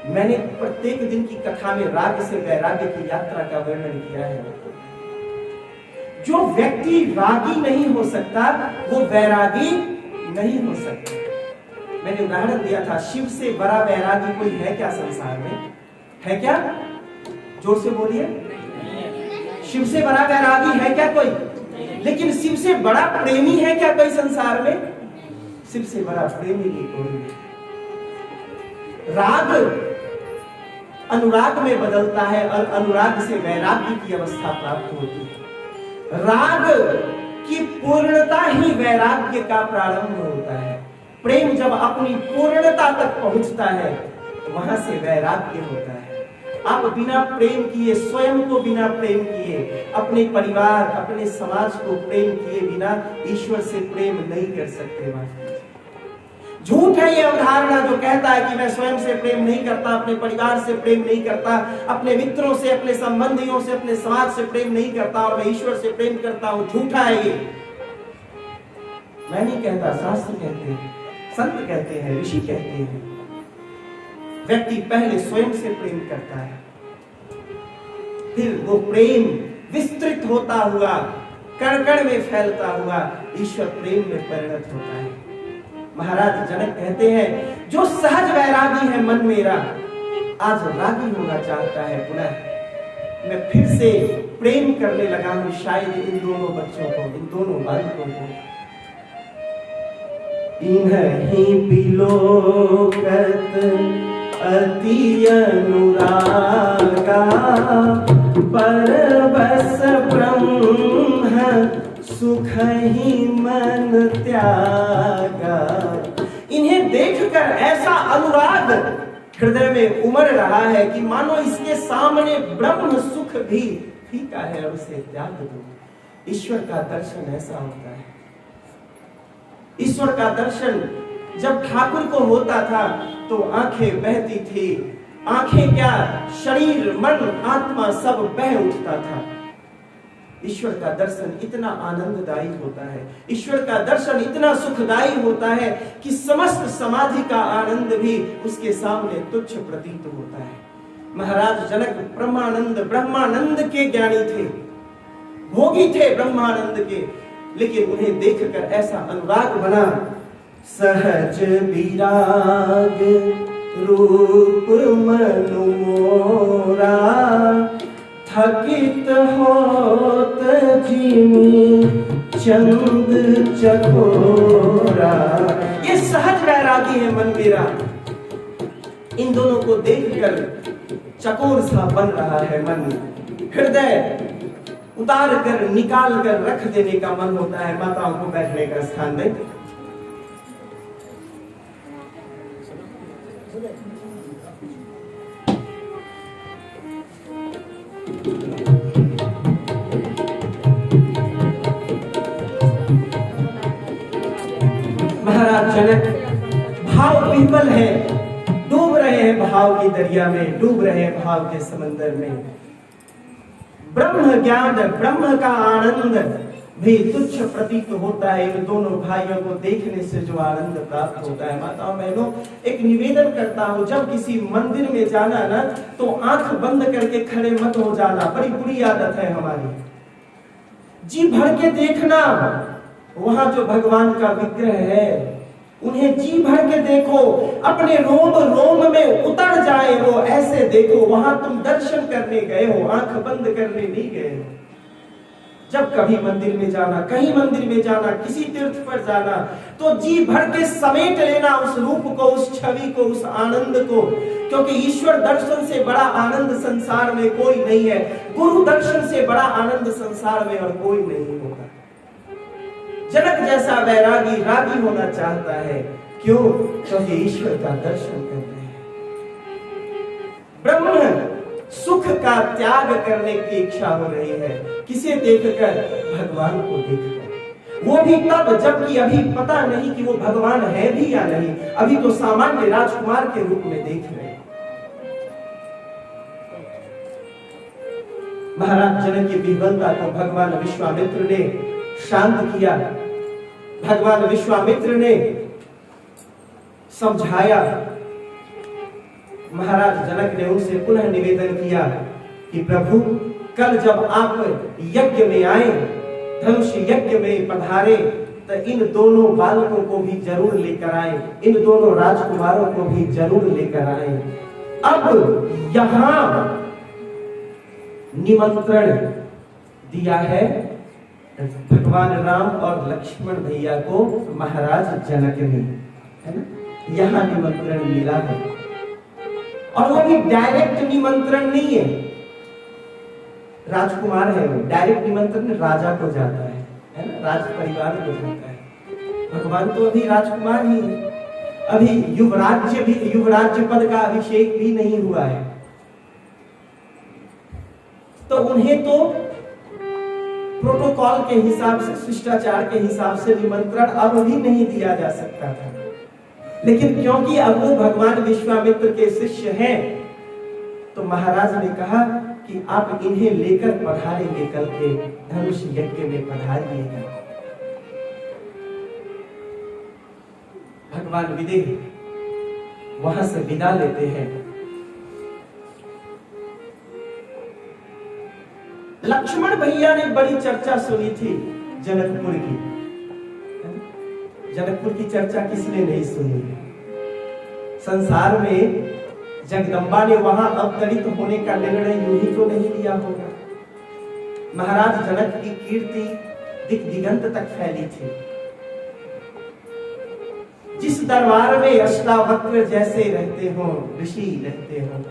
मैंने प्रत्येक दिन की कथा में राग से वैराग्य की यात्रा का वर्णन किया है। जो व्यक्ति रागी नहीं हो सकता वो वैरागी नहीं हो सकता। मैंने उदाहरण दिया था, शिव से बड़ा वैरागी कोई है क्या संसार में? है क्या? जोर से बोलिए। शिव से बड़ा वैरागी है क्या कोई? लेकिन शिव से बड़ा प्रेमी है क्या कोई संसार में? शिव से बड़ा प्रेमी नहीं कोई। राग अनुराग में बदलता है और अनुराग से वैराग्य की अवस्था प्राप्त होती है। राग की पूर्णता ही वैराग्य का प्रारंभ होता है। प्रेम जब अपनी पूर्णता तक पहुंचता है तो वहां से वैराग्य होता है। आप बिना प्रेम किए, स्वयं को बिना प्रेम किए, अपने परिवार, अपने समाज को प्रेम किए बिना ईश्वर से प्रेम नहीं कर सकते। झूठ है ये अवधारणा जो कहता है कि मैं स्वयं से प्रेम नहीं करता, अपने परिवार से प्रेम नहीं करता, अपने मित्रों से, अपने संबंधियों से, अपने समाज से प्रेम नहीं करता और मैं ईश्वर से प्रेम करता हूं। झूठा है ये। मैं नहीं कहता, शास्त्र कहते हैं, संत कहते हैं, ऋषि कहते हैं। व्यक्ति पहले स्वयं से प्रेम करता है, फिर वो प्रेम विस्तृत होता हुआ, कण-कण में फैलता हुआ ईश्वर प्रेम में परिणत होता है। महाराज जनक कहते हैं, जो सहज वैरागी है मन मेरा, आज रागी होना चाहता है। पुनः मैं फिर से प्रेम करने लगा हूं, शायद इन दोनों बच्चों को, इन दोनों बालकों को। इन्हीं बिलोकत अति अनुरागा, परबस ब्रह्म सुख ही मन त्यागा। इन्हें देखकर ऐसा अनुराग हृदय में उमड़ रहा है कि मानो इसके सामने ब्रह्म सुख भी फीका है और उसे त्याग दो। ईश्वर का दर्शन ऐसा होता है। ईश्वर का दर्शन जब ठाकुर को होता था तो आंखें बहती थी। आंखें क्या, शरीर मन आत्मा सब बह उठता था। ईश्वर का दर्शन इतना आनंददायी होता है, ईश्वर का दर्शन इतना सुखदायी होता है कि समस्त समाधि का आनंद भी उसके सामने तुच्छ प्रतीत होता है। महाराज जनक ब्रह्मानंद के ज्ञानी थे, भोगी थे ब्रह्मानंद के, लेकिन उन्हें देखकर ऐसा अनुराग बना। सहज विराग रूप मनु मोरा, थकित होत जिमी चंद चकोरा। ये सहज वैरागी है मन मेरा। इन दोनों को देखकर चकोर सा बन रहा है मन। हृदय उतार कर निकाल कर रख देने का मन होता है। माताओं को बैठने का स्थान दें। महाराज जनक भाव विह्वल है, डूब रहे हैं भाव की दरिया में, डूब रहे हैं भाव के समंदर में। ब्रह्म ज्ञान, ब्रह्म का आनंद भी तुच्छ प्रतीत होता है। इन दोनों भाइयों को देखने से जो आनंद प्राप्त होता है। माताओं बहनों, एक निवेदन करता हूं, जब किसी मंदिर में जाना ना तो आंख बंद करके खड़े मत हो जाना। बड़ी बुरी आदत है हमारी। जी भर के देखना, वहां जो भगवान का विग्रह है उन्हें जी भर के देखो, अपने रोम रोम में उतर जाए वो, ऐसे देखो। वहां तुम दर्शन करने गए हो, आंख बंद करने नहीं गए हो। जब कभी मंदिर में जाना, कहीं मंदिर में जाना, किसी तीर्थ पर जाना, तो जी भर के समेट लेना उस रूप को, उस छवि को, उस आनंद को। क्योंकि ईश्वर दर्शन से बड़ा आनंद संसार में कोई नहीं है। गुरु दर्शन से बड़ा आनंद संसार में और कोई नहीं होता। जनक जैसा वैरागी रागी होना चाहता है। क्यों? क्योंकि ईश्वर का दर्शन कर रहे हैं। ब्रह्म सुख का त्याग करने की इच्छा हो रही है। किसे देखकर? भगवान को देखकर। वो भी तब जबकि अभी पता नहीं कि वो भगवान है भी या नहीं। अभी तो सामान्य राजकुमार के रूप में देख रहे हैं। महाराज जनक की विह्वलता को भगवान विश्वामित्र ने शांत किया। भगवान विश्वामित्र ने समझाया। महाराज जनक ने उनसे पुनः निवेदन किया कि प्रभु, कल जब आप यज्ञ में आए, धनुष यज्ञ में पधारे, तो इन दोनों बालकों को भी जरूर लेकर आए, इन दोनों राजकुमारों को भी जरूर लेकर आए। अब यहां निमंत्रण दिया है भगवान राम और लक्ष्मण भैया को महाराज जनक ने, है ना? यहां निमंत्रण मिला है और वो भी डायरेक्ट निमंत्रण नहीं है। राजकुमार है वो, डायरेक्ट निमंत्रण राजा को जाता है ना? राज परिवार को जाता है। भगवान तो अभी राजकुमार ही है, अभी युवराज्य पद का अभिषेक भी नहीं हुआ है। तो उन्हें तो प्रोटोकॉल के हिसाब से, शिष्टाचार के हिसाब से निमंत्रण अब भी नहीं दिया जा सकता था। लेकिन क्योंकि अब वो भगवान विश्वामित्र के शिष्य हैं, तो महाराज ने कहा कि आप इन्हें लेकर पधारेंगे, कल के धनुष यज्ञ में पधारिएगा। भगवान विदेह वहां से विदा लेते हैं। लक्ष्मण भैया ने बड़ी चर्चा सुनी थी जनकपुर की। जनकपुर की चर्चा किसने नहीं सुनी? संसार में जगदम्बा ने वहां अवतरित होने का निर्णय यूं ही तो नहीं लिया होगा। महाराज जनक की कीर्ति दिक दिगंत तक फैली थी। जिस दरबार में अष्टावक्र जैसे रहते हो, ऋषि रहते हो,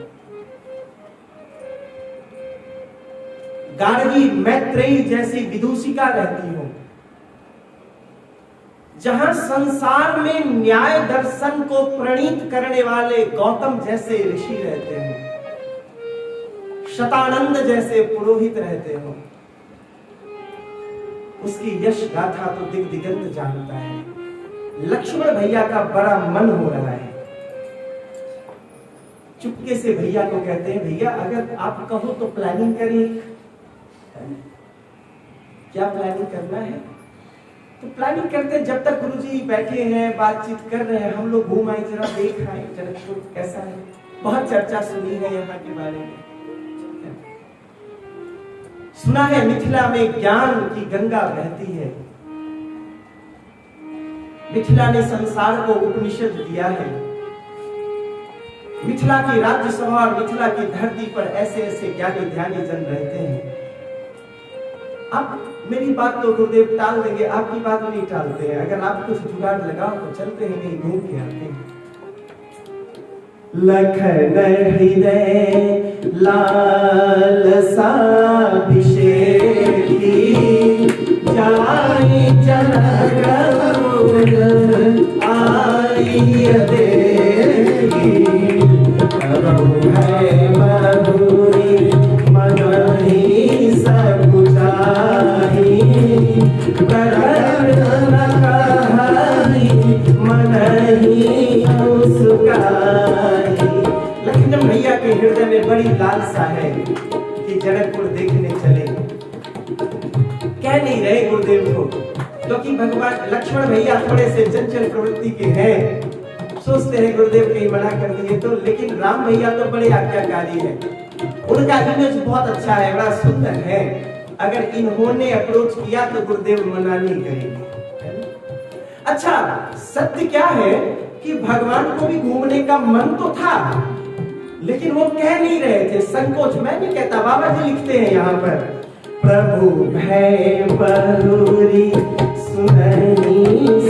गार्गी मैत्रेयी जैसी विदूषिका रहती हो, जहां संसार में न्याय दर्शन को प्रणीत करने वाले गौतम जैसे ऋषि रहते हैं, शतानंद जैसे पुरोहित रहते हो, उसकी यश गाथा तो दिग दिगंत जानता है। लक्ष्मण भैया का बड़ा मन हो रहा है। चुपके से भैया को कहते हैं, भैया अगर आप कहो तो प्लानिंग करिए। क्या प्लानिंग करना है? तो प्लानिंग करते हैं, जब तक गुरुजी बैठे हैं बातचीत कर रहे हैं, हम लोग घूम आए, जरा देख आए जनकपुर कैसा है। बहुत चर्चा सुनी है यहाँ के बारे में, सुना है मिथिला में ज्ञान की गंगा बहती है। मिथिला ने संसार को उपनिषद दिया है। मिथिला की राज्यसभा और मिथिला की धरती पर ऐसे ऐसे ज्ञानी ध्यानी जन रहते हैं। अब मेरी बात तो गुरुदेव टाल देंगे, आपकी बात नहीं टालते हैं। अगर आप कुछ जुगाड़ लगाओ तो चलते हैं, कहीं घूम के आते हैं। लखन हृदय लालसा अभिषेकी, जाई जनकपुर आई देवी। प्रभु है मधुरी मनहि सब जाहि, प्रकट न कहाई मनहि मुस्काई। लक्ष्मण भैया के हृदय में बड़ी लालसा है कि जनकपुर देखने चले। कह नहीं रहे गुरुदेव को, क्योंकि भगवान लक्ष्मण भैया थोड़े से चंचल प्रवृत्ति के हैं। सोचते हैं गुरुदेव कहीं मना कर दिए तो, लेकिन राम भैया तो बड़े आज्ञाकारी है। उनका इमेज बहुत अच्छा है, बड़ा सुंदर है। अगर इन्होंने अप्रोच किया तो गुरुदेव मना नहीं करेंगे। अच्छा, सत्य क्या है कि भगवान को भी घूमने का मन तो था, लेकिन वो कह नहीं रहे थे, संकोच। मैं नहीं कहता, बाबा जी लिखते हैं यहाँ पर, प्रभु भय बहुरी सुनहि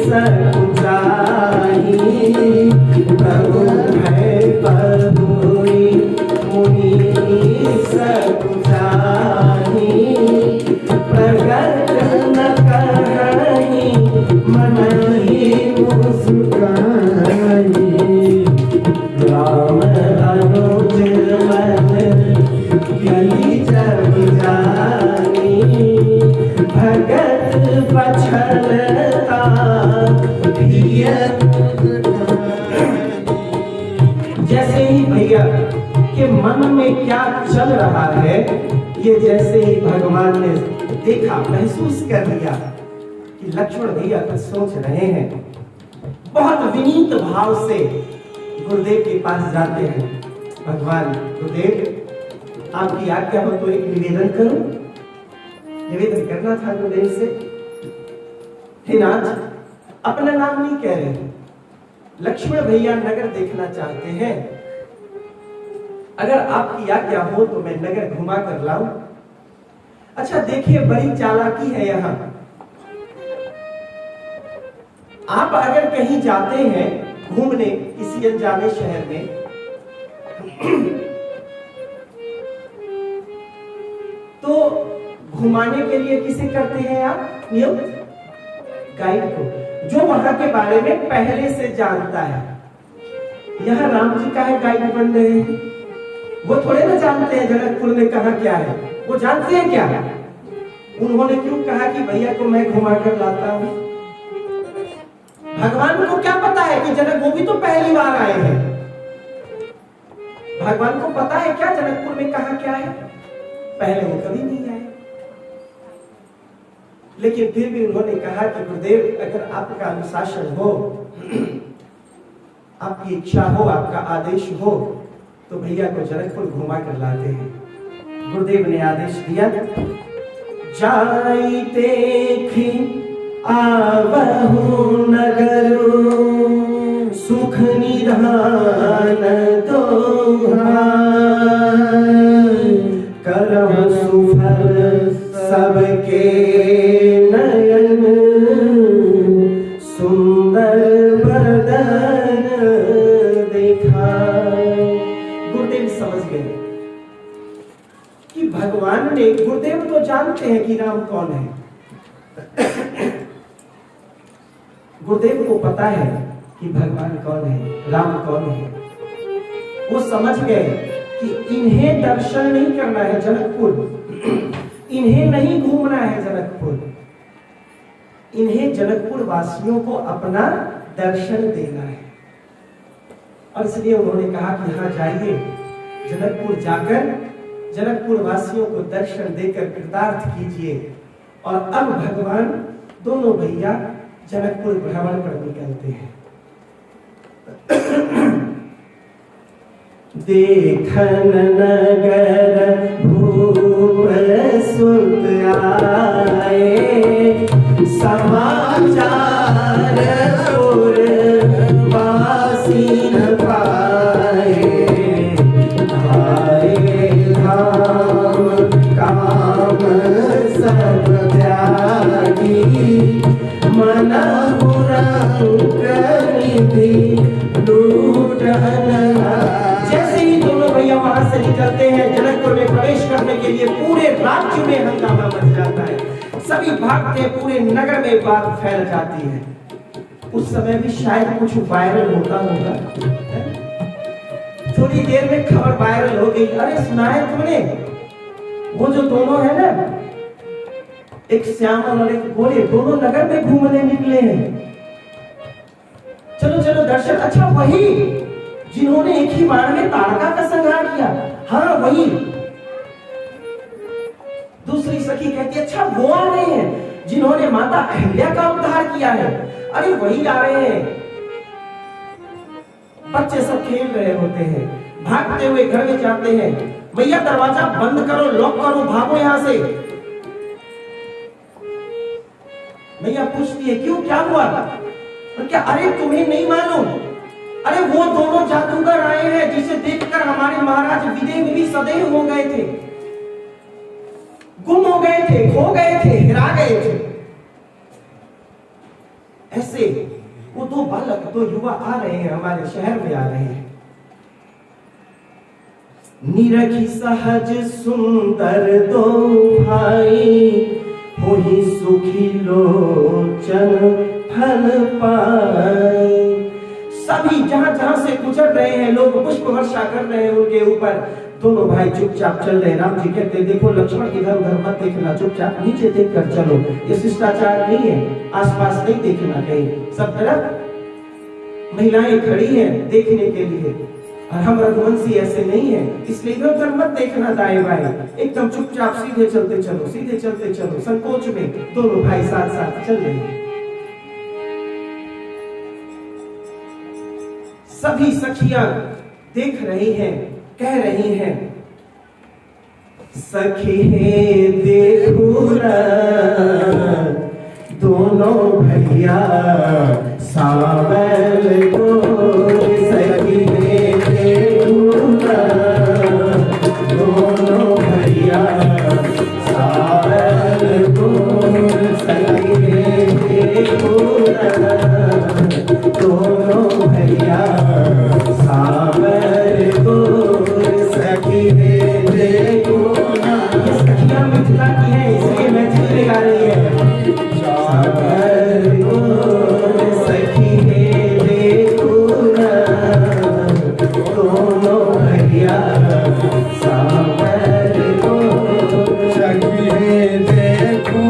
सब जाहि, प्रभु भय बहुरी मुनि सब जाहि, प्रगट न करहि मनहि मुस्काहि। राम अनुज मन कली जब जानी, भगत बछलता जैसे ही भैया के मन में क्या चल रहा है, ये जैसे ही भगवान ने देखा, महसूस कर लिया कि लक्ष्मण भैया कुछ सोच रहे हैं, बहुत विनीत भाव से गुरुदेव के पास जाते हैं। भगवान गुरुदेव, आपकी आज्ञा हो तो एक निवेदन करूं। निवेदन करना था गुरुदेव से। हे नाथ, अपना नाम नहीं कह रहे हैं, लक्ष्मण भैया नगर देखना चाहते हैं। अगर आपकी आज्ञा हो तो मैं नगर घुमा कर लाऊं। अच्छा देखिए, बड़ी चालाकी है यहाँ। आप अगर कहीं जाते हैं घूमने किसी अनजाने शहर में, तो घुमाने के लिए किसे करते हैं आप नियुक्त? गाइड को, जो वहां के बारे में पहले से जानता है। यहाँ राम जी का है गाइड बन रहे हैं, वो थोड़े ना जानते हैं जनकपुर में कहा क्या है। वो जानते हैं क्या? उन्होंने क्यों कहा कि भैया को मैं घुमा कर लाता हूं? भगवान को क्या पता है कि जनक, वो भी तो पहली बार आए हैं। भगवान को पता है क्या जनकपुर में कहा क्या है? पहले वो कभी नहीं आए। लेकिन फिर भी उन्होंने कहा कि गुरुदेव, अगर आपका अनुशासन हो, आपकी इच्छा हो, आपका आदेश हो, तो भैया को जनकपुर घुमा कर लाते हैं। गुरुदेव ने आदेश दिया, जाई देखी आवहु नगरु, सुख निधान दोहा, करहु सुफल सबके नयन, सुंदर बरद राम कौन है। गुरुदेव को पता है कि भगवान कौन है, राम कौन है। वो समझ गए कि इन्हें दर्शन नहीं करना है जनकपुर, इन्हें नहीं घूमना है जनकपुर, इन्हें जनकपुर वासियों को अपना दर्शन देना है। और इसलिए उन्होंने कहा कि हाँ जाइए, जनकपुर जाकर जनकपुर वासियों को दर्शन देकर कृतार्थ कीजिए। और अब भगवान दोनों भैया जनकपुर भ्रमण पर निकलते हैं। देखन नगर भूप सुत आए, समाचार पुर वासी न पाए। आए धाम काम सब त्यागी, मनहु रंग निधि लूटन। जैसे ही दोनों भैया वहां से निकलते हैं, जनकपुर में प्रवेश करने के लिए पूरे राज्य में हंगामा मच जाता है। सभी भागते, पूरे नगर में बात फैल जाती है। उस समय भी शायद कुछ वायरल होता होगा। थोड़ी देर में खबर वायरल हो गई, अरे सुना है तुमने, वो जो दोनों है ना, एक श्यामल और एक गोरे, दोनों नगर में घूमने निकले हैं। चलो चलो दर्शन। अच्छा वही जिन्होंने एक ही बार में तारका का संहार किया, हाँ वही। दूसरी सखी कहती है अच्छा वो आ रहे हैं जिन्होंने माता अहिल्या का उद्धार किया है, अरे वही आ रहे हैं। बच्चे सब खेल रहे होते हैं, भागते हुए घर में जाते हैं। भैया दरवाजा बंद करो, लॉक करो, भागो यहां से। भैया पूछती है क्यों, क्या हुआ? और क्या, अरे तुम्हें नहीं मालूम, अरे वो दोनों जादूगर आए हैं जिसे देखकर हमारे महाराज विदेह भी सदैव हो गए थे, गुम हो गए थे, खो गए थे, हिरा गए थे। ऐसे वो दो बालक, दो युवा आ रहे हैं, हमारे शहर में आ रहे हैं। निरखी सहज सुंदर दो भाई, होई सुखी लोचन फल पाई। सभी जहां जहां से गुजर रहे हैं, लोग पुष्प वर्षा कर रहे हैं उनके ऊपर। दोनों भाई चुपचाप चल रहे हैं। राम जी कहते हैं देखो लक्ष्मण इधर उधर मत देखना, चुपचाप नीचे देखकर चलो, ये शिष्टाचार नहीं है, आसपास नहीं देखना कहीं। सब तरफ महिलाएं खड़ी हैं देखने के लिए, और हम रघुवंशी ऐसे नहीं है, इसलिए इधर उधर मत देखना दाएं बाएं, एकदम चुपचाप सीधे चलते चलो, सीधे चलते चलो। संकोच में दोनों भाई साथ साथ चल रहे हैं। सभी सखियां देख रही हैं, कह रही हैं सखी देखो दोनों भैया सावल को, सखी देखो दोनों भैया सावल को, सखी देखो दोनों भैया सावर को, सखी देखो। ये सखियां मिथिला की है, इसलिए मैथिली में गा रही है। सावर को सखी देखो दोनों भैया सावर को, सखी देखो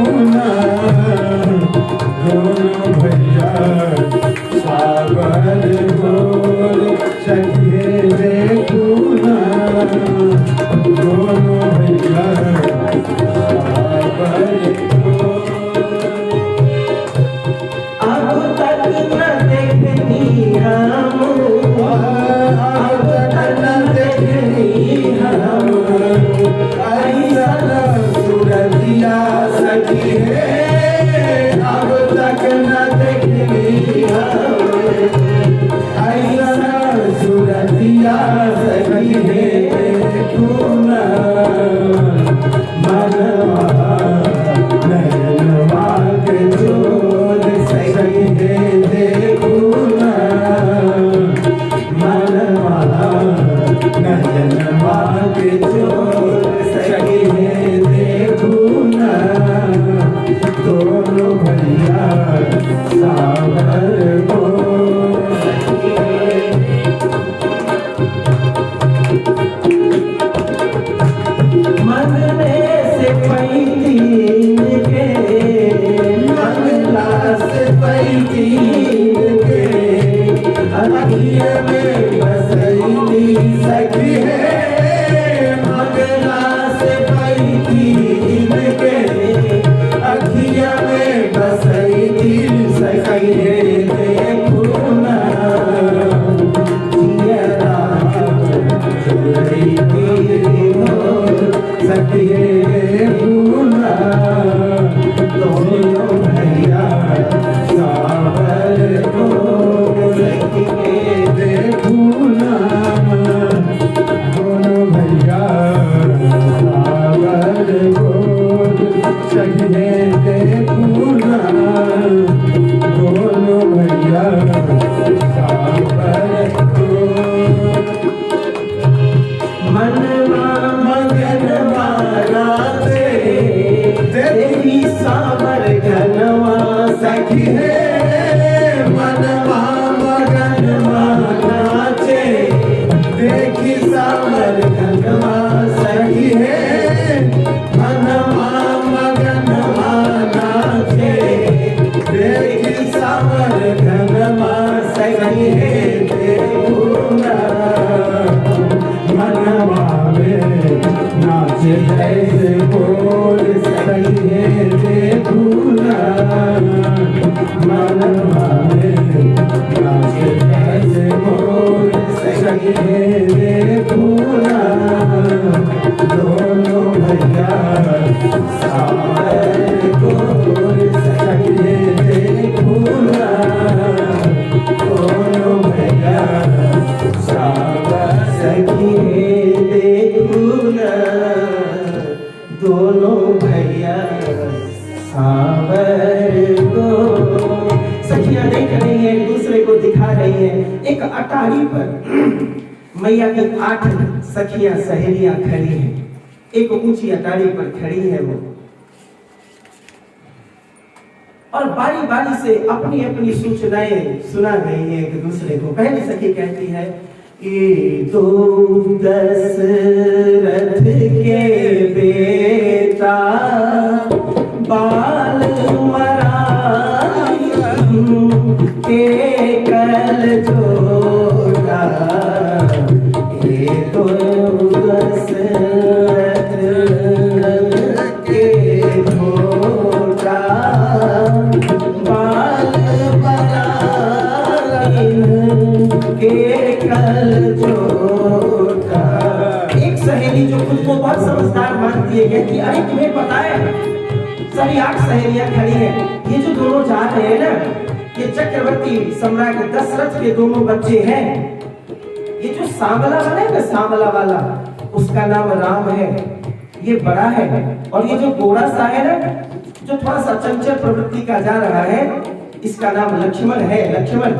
दोनों भैया सावर बोल, सखी देखो दोनों भैया सावर बोल। अब तक न देखनी हम, अब तक न देखनी हम, ऐसा सूरतिया सखी है, अब तक न देखनी हम, ऐसा सूरतिया सखी है। तूना मनवा नयनवा के जोर, सखी है देखो ना, मनवा नयनवा के जोर, सखी है देखो ना। सावर घनवा सखी है मनवा मगनवा नाचे, देखी सावर घनवा सखी है मनवा मगनवा नाचे, देखी सावर घनवा सखी है देखूना मनवा में नाचे जैसे बोल सही है देखूना मनवा में नाचे जैसे बोल सही है देखूना, दोनों भैया सावर बोल सही है देखूना, दोनों भैया सावर सही है देखूना, दोनों भैया सावर को। सखियां देख रही हैं, एक दूसरे को दिखा रही हैं। एक अटारी पर मैया की 8 सखियां सहेलियां खड़ी हैं। एक ऊंची अटारी पर खड़ी है वो, और बारी बारी से अपनी अपनी सूचनाएं सुना रही है एक दूसरे को। पहली सखी कहती है कि दो दशरथ के बेटा बाल मराई के कल जोड़ा, ये दो दशरथ के बेटा बाल मराई के कल जोड़ा। एक सहेली जो खुद को बहुत समझदार मानती है कहती अरे तुम्हें पता है सभी 8 सहेलियां खड़ी हैं, ये जो दोनों जा रहे हैं ना, ये चक्रवर्ती सम्राट दशरथ के दोनों बच्चे हैं। ये जो सांबला वाला है ना, सांबला वाला, उसका नाम राम है, ये बड़ा है, और ये जो गोरा सा है ना, जो थोड़ा सा चंचल प्रवृत्ति का जा रहा है, इसका नाम लक्ष्मण है। लक्ष्मण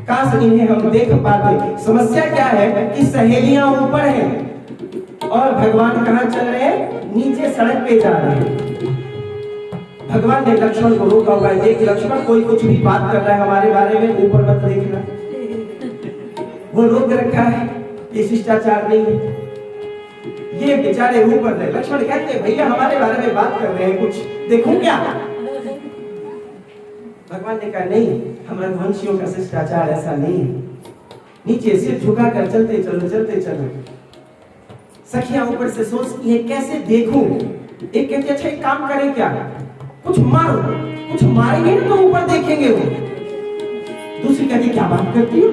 काश इन्हें हम देख पाते। समस्या क्या है कि सहेलियां ऊपर हैं और भगवान कहाँ चल रहे हैं, नीचे सड़क पे जा रहे हैं। भगवान ने लक्ष्मण को रोका हुआ है, देख लक्ष्मण कोई कुछ भी बात कर रहा है हमारे बारे में, ऊपर मत देखना। वो रोक रखा है, ये शिष्टाचार नहीं है। ये बेचारे ऊपर रहे। लक्ष्मण कहते हैं भैया हमारे बारे में बात कर रहे हैं, कुछ देखो क्या। भगवान ने कहा नहीं, हम रघुवंशियों का शिष्टाचार ऐसा नहीं है, नीचे सिर झुकाकर चलते चलो चलते चलो। सखियां ऊपर से सोचती है कैसे देखूं। एक कहती अच्छा एक काम करें क्या, कुछ मारो, कुछ मारेंगे ना तो ऊपर देखेंगे वो। दूसरी कहती क्या बात करती हो,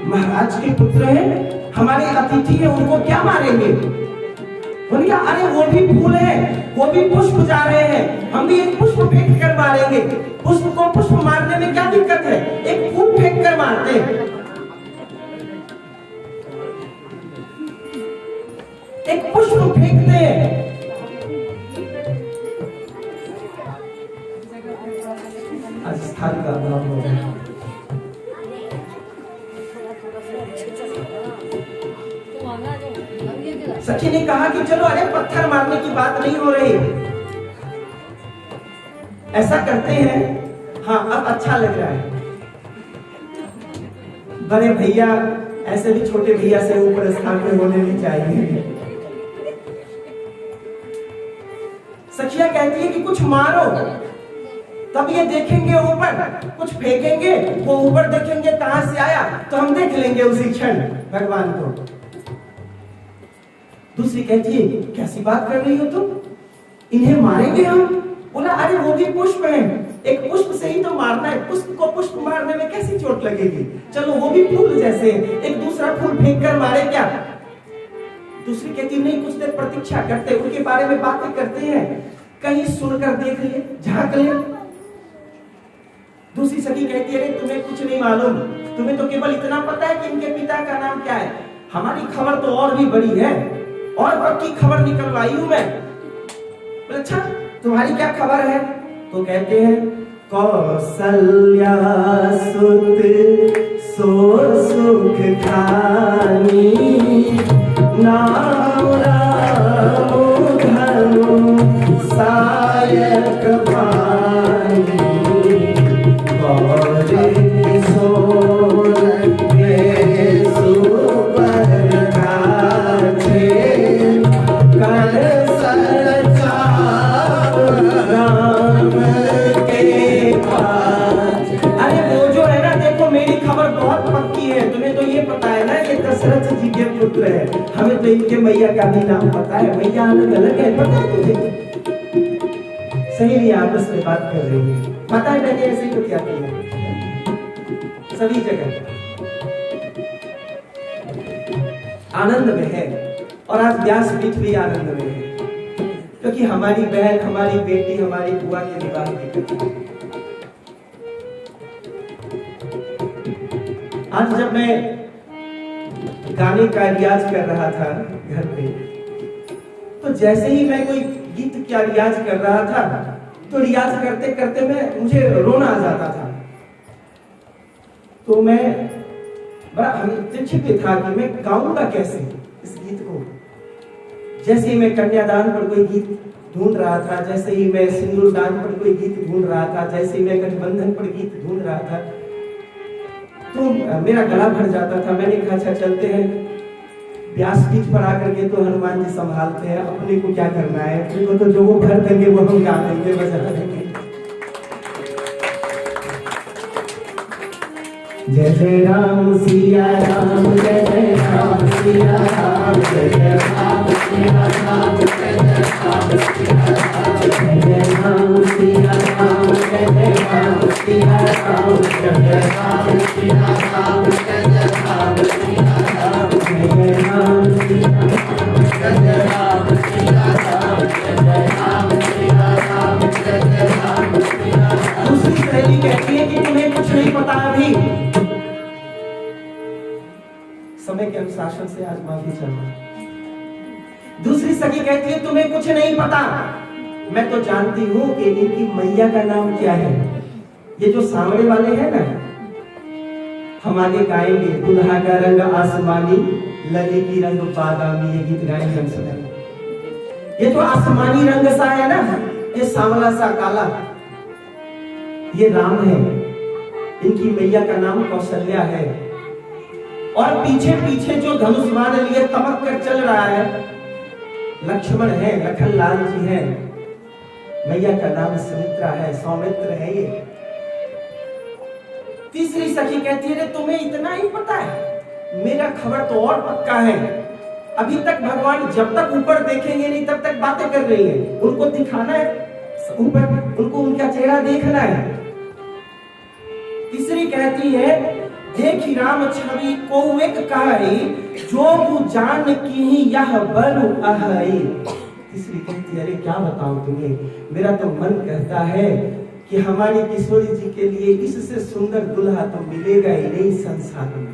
महाराज के पुत्र हैं, हमारे अतिथि है, उनको क्या मारेंगे। उन्होंने कहा अरे वो भी फूल है, वो भी पुष्प जा रहे हैं, हम भी एक पुष्प फेंक कर मारेंगे। पुष्प को पुष्प मारने में क्या दिक्कत है, एक फूल फेंक कर मारते हैं। एक पुष्प फेंकते हैं। स्थान का अभाव हो गया। सखी ने कहा कि चलो अरे पत्थर मारने की बात नहीं हो रही, ऐसा करते हैं, हाँ अब अच्छा लग रहा है। बड़े भैया ऐसे भी छोटे भैया से ऊपर स्थान पे होने भी चाहिए। सखिया कहती है कि कुछ मारो, तब ये देखेंगे ऊपर, कुछ फेंकेंगे, वो ऊपर देखेंगे कहां से आया, तो हम देख लेंगे उसी क्षण भगवान को। दूसरी कहती है कैसी बात कर रही हो तुम, इन्हें मारेंगे हम। बोला अरे वो भी पुष्प है, एक पुष्प से ही तो मारना है, पुष्प को पुष्प मारने में कैसी चोट लगेगी, चलो वो भी फूल जैसे, एक दूसरा फूल फेंक कर मारे क्या। दूसरी कहती नहीं, कुछ देर प्रतीक्षा करते, उनके बारे में बातें करते हैं, कहीं सुनकर देख ले, झांक ले। दूसरी सखी कहती है तुम्हें कुछ नहीं मालूम, तुम्हें तो केवल इतना पता है कि इनके पिता का नाम क्या है, हमारी खबर तो और भी बड़ी है, और पक्की खबर निकलवाई हूं मैं। अच्छा तुम्हारी क्या खबर है, तो कहते हैं कौसल्या सुत सो सुख खानी, नाम राम धनु सा लायक भाई गौर किशोर के सुपर गाछे कर सरचाप राम के पास। अरे वो जो है ना, देखो मेरी खबर बहुत पक्की है, तुम्हें तो ये पता है ना कि दशरथ जी के पुत्र है, हमें तो इनके मैया का भी नाम पता है, मैया अलग अलग है, पता है तुझे? सही आपस में बात कर रही है, पता है मैंने ऐसे ही तो क्या किया सभी जगह आनंद में है। और आज व्यासपीठ भी आनंद में है, क्योंकि हमारी बहन, हमारी बेटी, हमारी बुआ के विवाह की कथा। आज जब मैं गाने का रियाज कर रहा था घर पे, तो जैसे ही मैं कोई गीत का रियाज कर रहा था, तो रियाज करते करते मुझे रोना आ जाता था। तो मैं बड़ा चिंतित था कि मैं गाऊंगा कैसे इस गीत को। जैसे ही मैं कन्यादान पर कोई गीत ढूंढ रहा था, जैसे ही मैं सिंदूरदान पर कोई गीत ढूंढ रहा था, जैसे ही मैं गठबंधन पर गीत ढूंढ रहा था, तो मेरा गला भर जाता था। मैंने कहा अच्छा चलते हैं व्यासपीठ पर आकर के, तो हनुमान जी संभालते हैं, अपने को क्या करना है, तो जो वो भर देंगे वो हम गा देंगे, बजा देंगे। जय जय राम सिया राम, जय जय राम सिया राम, जय जय राम सिया राम, जय जय राम सिया राम, जय जय राम सिया राम, जय जय राम सिया राम, जय जय राम सिया राम, जय जय राम सिया राम, जय जय राम सिया राम, जय जय राम सिया राम, जय जय राम सिया राम, जय जय राम सिया राम। दूसरी सहेली कहती है कि तुम्हें कुछ नहीं पता अभी, समय के अनुशासन से आज माफी चाहूंगा। दूसरी सखी कहती है तुम्हें कुछ नहीं पता, मैं तो जानती हूं कि इनकी मैया का नाम क्या है। ये जो सामने वाले हैं ना, हम आगे गाएंगे, दुल्हा का रंग आसमानी, लली की रंग बादामी, ये गीत गाएंगे हम सुने। ये जो आसमानी रंग सा है ना, ये सांवला सा काला, ये राम है। इनकी मैया का नाम कौशल्या है। और पीछे पीछे जो धनुष बाण लिए तमक कर चल रहा है, लक्ष्मण है, लखन लाल जी है। मैया का नाम सुमित्रा है, सौमित्र है ये। तीसरी सखी कहती है तुम्हें इतना ही पता है, मेरा खबर तो और पक्का है। अभी तक भगवान जब तक ऊपर देखेंगे नहीं तब तक बातें कर रही है, उनको दिखाना है ऊपर, उनको उनका चेहरा देखना है। तीसरी कहती है देखी राम छवि को एक कहाई, जो जान की यह बरु अहाई। तीसरी कहती है अरे क्या बताऊं तुम्हें, मेरा तो मन कहता है कि हमारी किशोरी जी के लिए इससे सुंदर दुल्हा तो मिलेगा ही नहीं संसार में।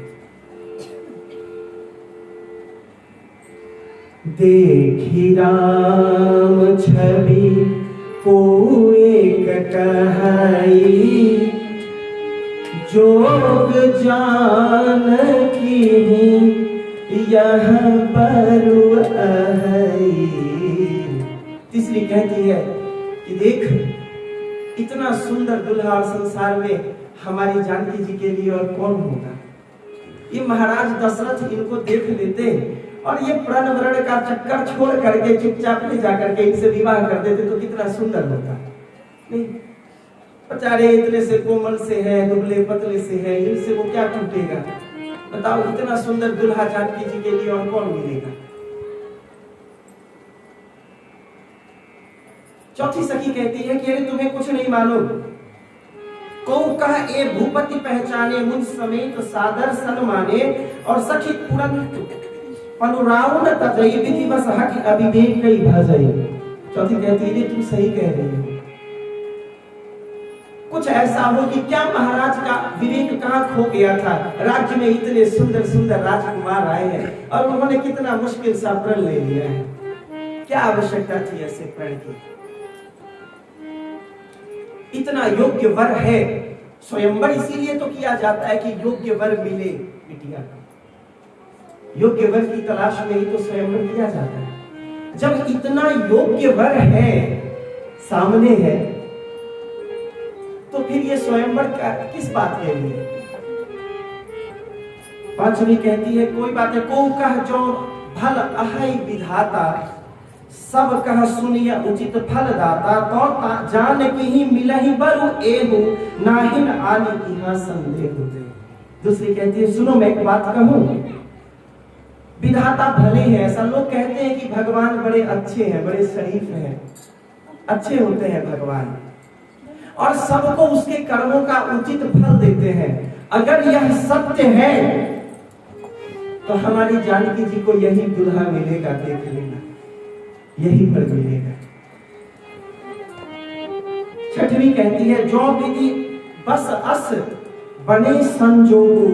देखी राम छवि को एक कहाई, जोग जान की यह बरु अहाई। तीसरी कहती है कि देख इतना सुंदर दुल्हा और संसार में हमारी जानकी जी के लिए और कौन होगा। ये महाराज दशरथ इनको देख लेते और ये प्रण वरण का चक्कर छोड़ करके चुपचाप ले जाकर के इनसे विवाह कर देते तो कितना सुंदर होता। नहीं, बेचारे इतने से कोमल से है, दुबले पतले से है, इनसे वो क्या टूटेगा। बताओ इतना सुंदर दुल्हा जानकी जी के लिए और कौन मिलेगा। चौथी सखी कहती है कि अरे तुम्हें कुछ नहीं मालूम, को कहा ए भूपति पहचाने, मुझ समेत सादर सन माने, और सखी तुरंत पनुराउन तजई विधि बस हक अविवेक कई भजई। चौथी कहती है तुम सही कह रही हो, कुछ ऐसा हो कि क्या महाराज का विवेक कहां खो गया था। राज्य में इतने सुंदर सुंदर राजकुमार आए हैं और उन्होंने कितना मुश्किल सा प्रण ले लिया है। क्या आवश्यकता थी ऐसे प्रण की। इतना योग्य वर है, स्वयंवर इसीलिए तो किया जाता है कि योग्य वर मिले बिटिया। योग्य वर की तलाश में ही तो स्वयंवर किया जाता है। जब इतना योग्य वर है, सामने है, तो फिर ये स्वयंवर किस बात के लिए? पांचवी कहती है कोई बात है को कह जो भल अहै विधाता, सब कह सुनिय उचित फल दाता, तो जान की ही मिलहि बरु एहु, नाहिन आनी इहाँ संदेह होते। दूसरी कहती है सुनो मैं एक बात कहूं, विधाता भले हैं, ऐसा लोग कहते हैं कि भगवान बड़े अच्छे हैं, बड़े शरीफ हैं, अच्छे होते हैं भगवान, और सबको उसके कर्मों का उचित फल देते हैं। अगर यह सत्य है तो हमारी जानकी जी को यही दुल्हा मिलेगा, देख लेना, यही फल मिलेगा। छठवीं कहती है जो विधि बस अस बने संजोगु,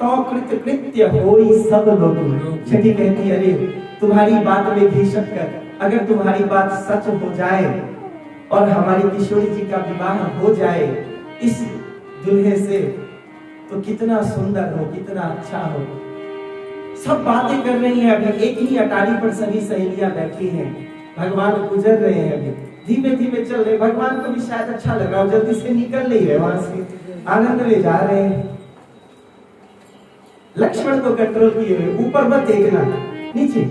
तो कृत कृत्य होई सब लोग। छठी कहती है अरे तुम्हारी बात में भी शक कर, अगर तुम्हारी बात सच हो जाए और हमारी किशोरी जी का विवाह हो जाए इस दुल्हे से, तो कितना सुंदर हो, कितना अच्छा हो। सब बातें कर रही हैं, अभी एक ही अटारी पर सभी सहेलियां बैठी हैं, भगवान गुजर रहे हैं, अभी धीमे धीमे चल रहे, भगवान को भी शायद अच्छा लगा, जल्दी से निकल नहीं रहे वहां से, आनंद ले जा रहे हैं। लक्ष्मण को कंट्रोल किए हुए, ऊपर मत देखना, नीचे।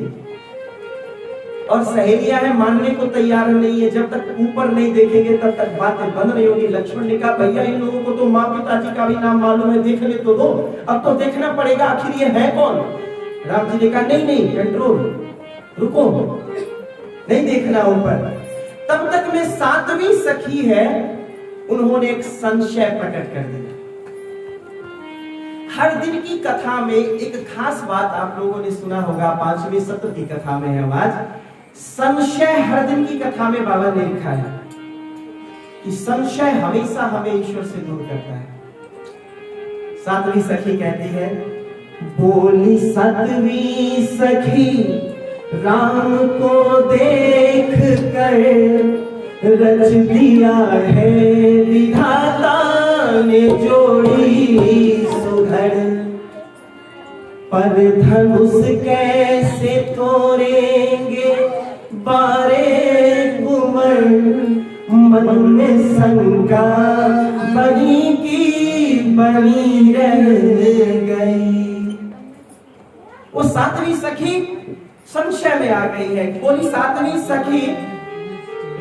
और सहेलियां हैं मानने को तैयार नहीं है, जब तक ऊपर नहीं देखेंगे तब तक बातें बन रही होगी। लक्ष्मण ने कहा भैया इन लोगों को तो माँ पिताजी का भी नाम मालूम है, देखने तो दो, अब तो देखना पड़ेगा आखिर ये है कौन। राम जी ने कहा नहीं नहीं कंट्रोल, रुको, नहीं देखना ऊपर। तब तक में सातवीं सखी है, उन्होंने एक संशय प्रकट कर दिया। हर दिन की कथा में एक खास बात आप लोगों ने सुना होगा, 5वें सत्र की कथा में है आज, संशय हर दिन की कथा में बाबा ने लिखा है कि संशय हमेशा हमें ईश्वर से दूर करता है। सातवीं सखी कहती है बोली सातवीं सखी राम को देख कर रच दिया है विधाता ने जोड़ी सुधर, पर धनुष कैसे तोड़ेंगे बारे कुंवर, मन में शंका बनी की बनी रह गई। वो सातवीं सखी संशय में आ गई है। बोली सातवीं सखी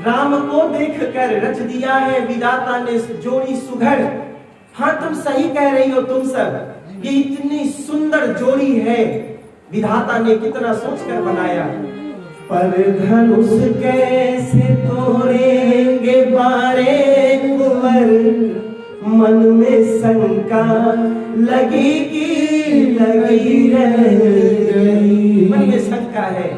राम को देखकर रच दिया है विधाता ने जोड़ी सुघड़। हाँ तुम सही कह रही हो तुम सब, ये इतनी सुंदर जोड़ी है, विधाता ने कितना सोचकर बनाया। पर धनुष कैसे तोड़ेंगे बारे कुंवर, मन में शंका लगी की लगी रह गई। मन में शंका है।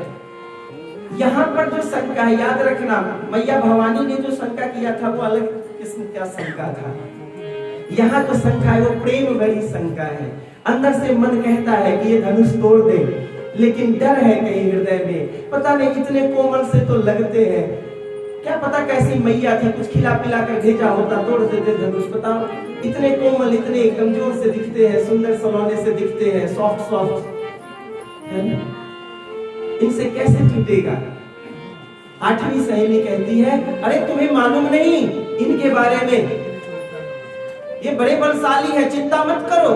यहाँ पर जो शंका है याद रखना, मैया भवानी ने जो शंका किया था वो अलग किस्म का शंका था। यहाँ तो शंका है वो प्रेम भरी शंका है। अंदर से मन कहता है कि ये धनुष तोड़ दे, लेकिन डर है कहीं हृदय में, पता नहीं इतने कोमल से तो लगते हैं, क्या पता कैसी मैया थी, कुछ खिला पिला कर भेजा होता तोड़ देते धनुष। बताओ इतने कोमल, इतने कमजोर से दिखते हैं, सुंदर सलोने से दिखते हैं, सॉफ्ट सॉफ्ट, इनसे कैसे टूटेगा। आठवीं सहेली कहती है अरे तुम्हें मालूम नहीं इनके बारे में, ये बड़े बलशाली है, चिंता मत करो।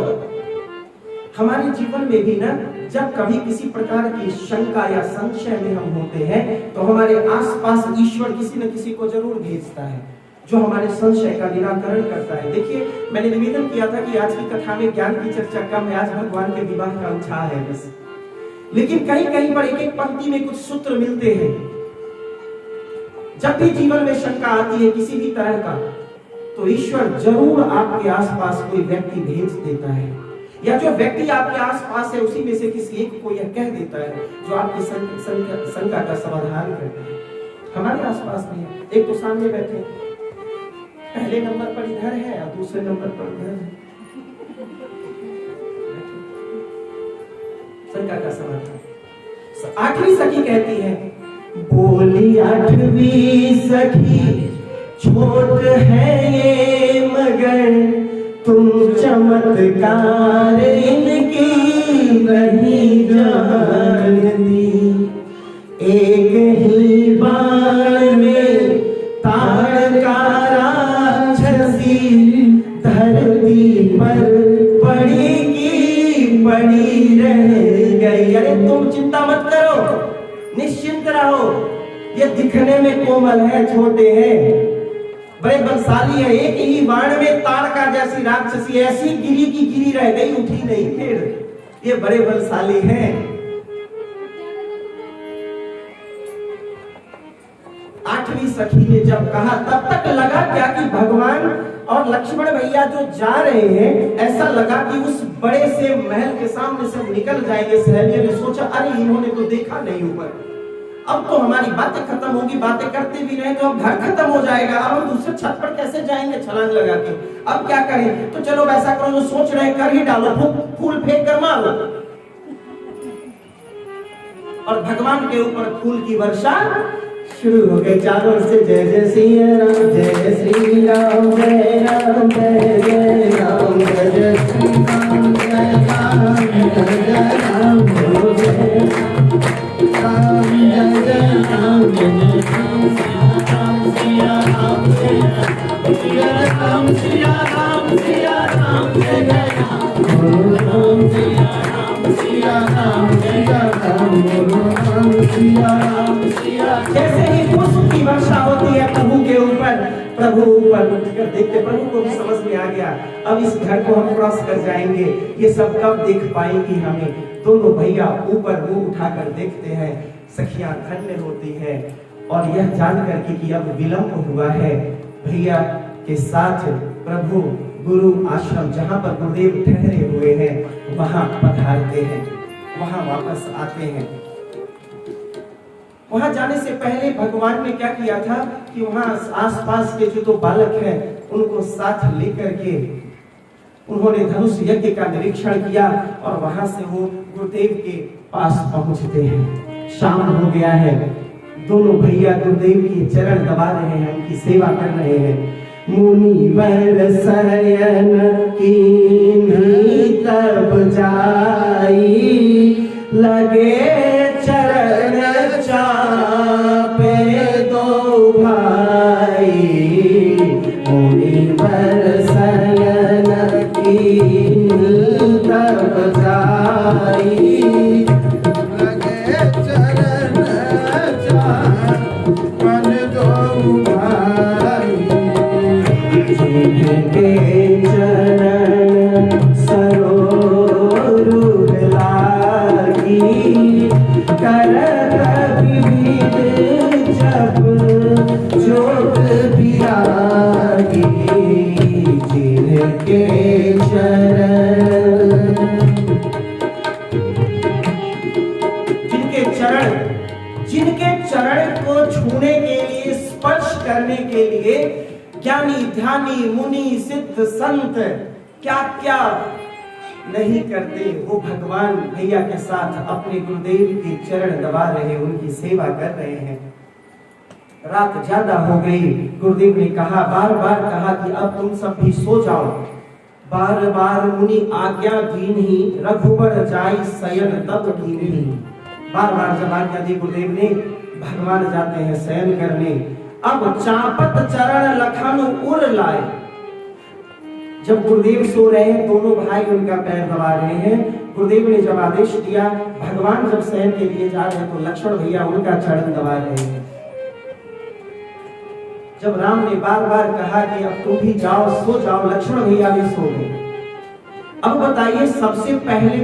हमारे जीवन में भी ना जब कभी किसी प्रकार की शंका या संशय में हम होते हैं तो हमारे आसपास ईश्वर किसी न किसी को जरूर भेजता है जो हमारे संशय का निराकरण करता है। देखिए मैंने निवेदन किया था कि आज की कथा में ज्ञान की चर्चा कम है, आज भगवान के विवाह का उत्साह है बस, लेकिन कहीं कहीं पर एक एक पंक्ति में कुछ सूत्र मिलते हैं। जब भी जीवन में शंका आती है किसी भी तरह का, तो ईश्वर जरूर आपके आसपास कोई व्यक्ति भेज देता है, या जो व्यक्ति आपके आसपास है उसी में से किसी एक को यह कह देता है जो आपकी शंका का समाधान करता है। हमारे आसपास नहीं है, एक तो सामने बैठे, पहले नंबर पर इधर है और दूसरे नंबर पर उधर है, शंका का समाधान। आठवीं सखी कहती है बोली आठवीं सखी छोट है ये मगर तुम चमत्कार इनकी नहीं जानती, एक ही बार में रह गई। अरे तुम चिंता मत करो, निश्चिंत रहो, ये दिखने में कोमल है, छोटे हैं, बड़े बलशाली है। एक ही बाण में ताड़का जैसी राक्षसी ऐसी गिरी की गिरी रह गई, उठी नहीं फिर। ये बड़े बलशाली हैं। 8वीं सखी ने जब कहा, तब तक लगा क्या कि भगवान और लक्ष्मण भैया जो जा रहे हैं, ऐसा लगा कि उस बड़े से महल के सामने से निकल जाएंगे। सहेलियों ने सोचा, अरे इन्होंने तो देखा नहीं ऊपर, अब तो हमारी बातें खत्म होगी, बातें करते भी रहे तो अब घर खत्म हो जाएगा, अब हम दूसरे छत पर कैसे जाएंगे छलांग लगा के, अब क्या करें? तो चलो वैसा करो, जो सोच रहे कर ही डालो, फूल फेंक कर मारो। और भगवान के ऊपर फूल की वर्षा शुरू हो गई। चारों ओर से जय जय श्री राम, जय श्री राम, जय राम, जय जय राम, जय जय श्री राम, जय राम, जय जय राम, बोलो जय राम, जय जय राम, जय राम, सिया राम, सिया राम, सिया राम, सिया राम, जय जय राम, बोलो राम, सिया राम, सिया राम, सिया राम, बोलो राम, सिया राम, सिया। जैसे ही पुष्प की वर्षा होती है प्रभु के ऊपर, प्रभु ऊपर उठकर देखते, प्रभु को भी समझ में आ गया, अब इस घर को हम क्रॉस कर जाएंगे, ये सब कब देख पाएंगी हमें। दोनों भैया ऊपर मुंह उठाकर देखते हैं, सखियां धन्य होती है और यह जान करके कि अब विलंब हुआ है, भैया के साथ प्रभु गुरु आश्रम जहां पर गुरुदेव ठहरे हुए हैं वहां पधारते हैं, वहां वापस आते हैं। वहां जाने से पहले भगवान ने क्या किया था कि वहां आसपास के जो दो बालक हैं उनको साथ लेकर के उन्होंने धनुष यज्ञ का निरीक्षण किया और वहां से वो गुरुदेव के पास पहुंचते हैं। शाम हो गया है, दोनों भैया गुरुदेव के चरण दबा रहे हैं, उनकी सेवा कर रहे हैं। मुनिवर शयन कीन्ही तब जाई, लगे चरण चापे दो भाई। मुनिवर शयन कीन्ही तब जाई, लगे चरण चापे दो भाई। जिनके चरण सरोरुह लागी, करत विविध जप जोग बिरागी। जिनके चरण को छूने के लिए, स्पर्श करने के लिए ज्ञानी ध्यानी मुनि सिद्ध संत क्या क्या नहीं करते, वो भगवान भैया के साथ अपने गुरुदेव के चरण दबा रहे, उनकी सेवा कर रहे हैं। रात ज्यादा हो गई, गुरुदेव ने कहा, बार बार कहा कि अब तुम सब भी सो जाओ। बार बार मुनि आज्ञा दीन्ही, रघुबर जाई शयन तब कीन्ही। बार बार जब आज्ञा दी गुरुदेव ने, भगवान जाते हैं शयन करने। अब चापत चरण लखन उर लाए। जब गुरुदेव सो रहे हैं, दोनों भाई उनका पैर दबा रहे हैं। गुरुदेव ने जब आदेश दिया, भगवान जब शयन के लिए जा रहे हैं तो लक्ष्मण भैया उनका चरण दबा रहे हैं। जब राम ने बार बार कहा कि अब तुम भी जाओ, सो जाओ, लक्ष्मण भैया भी सो गए। अब बताइए, सबसे पहले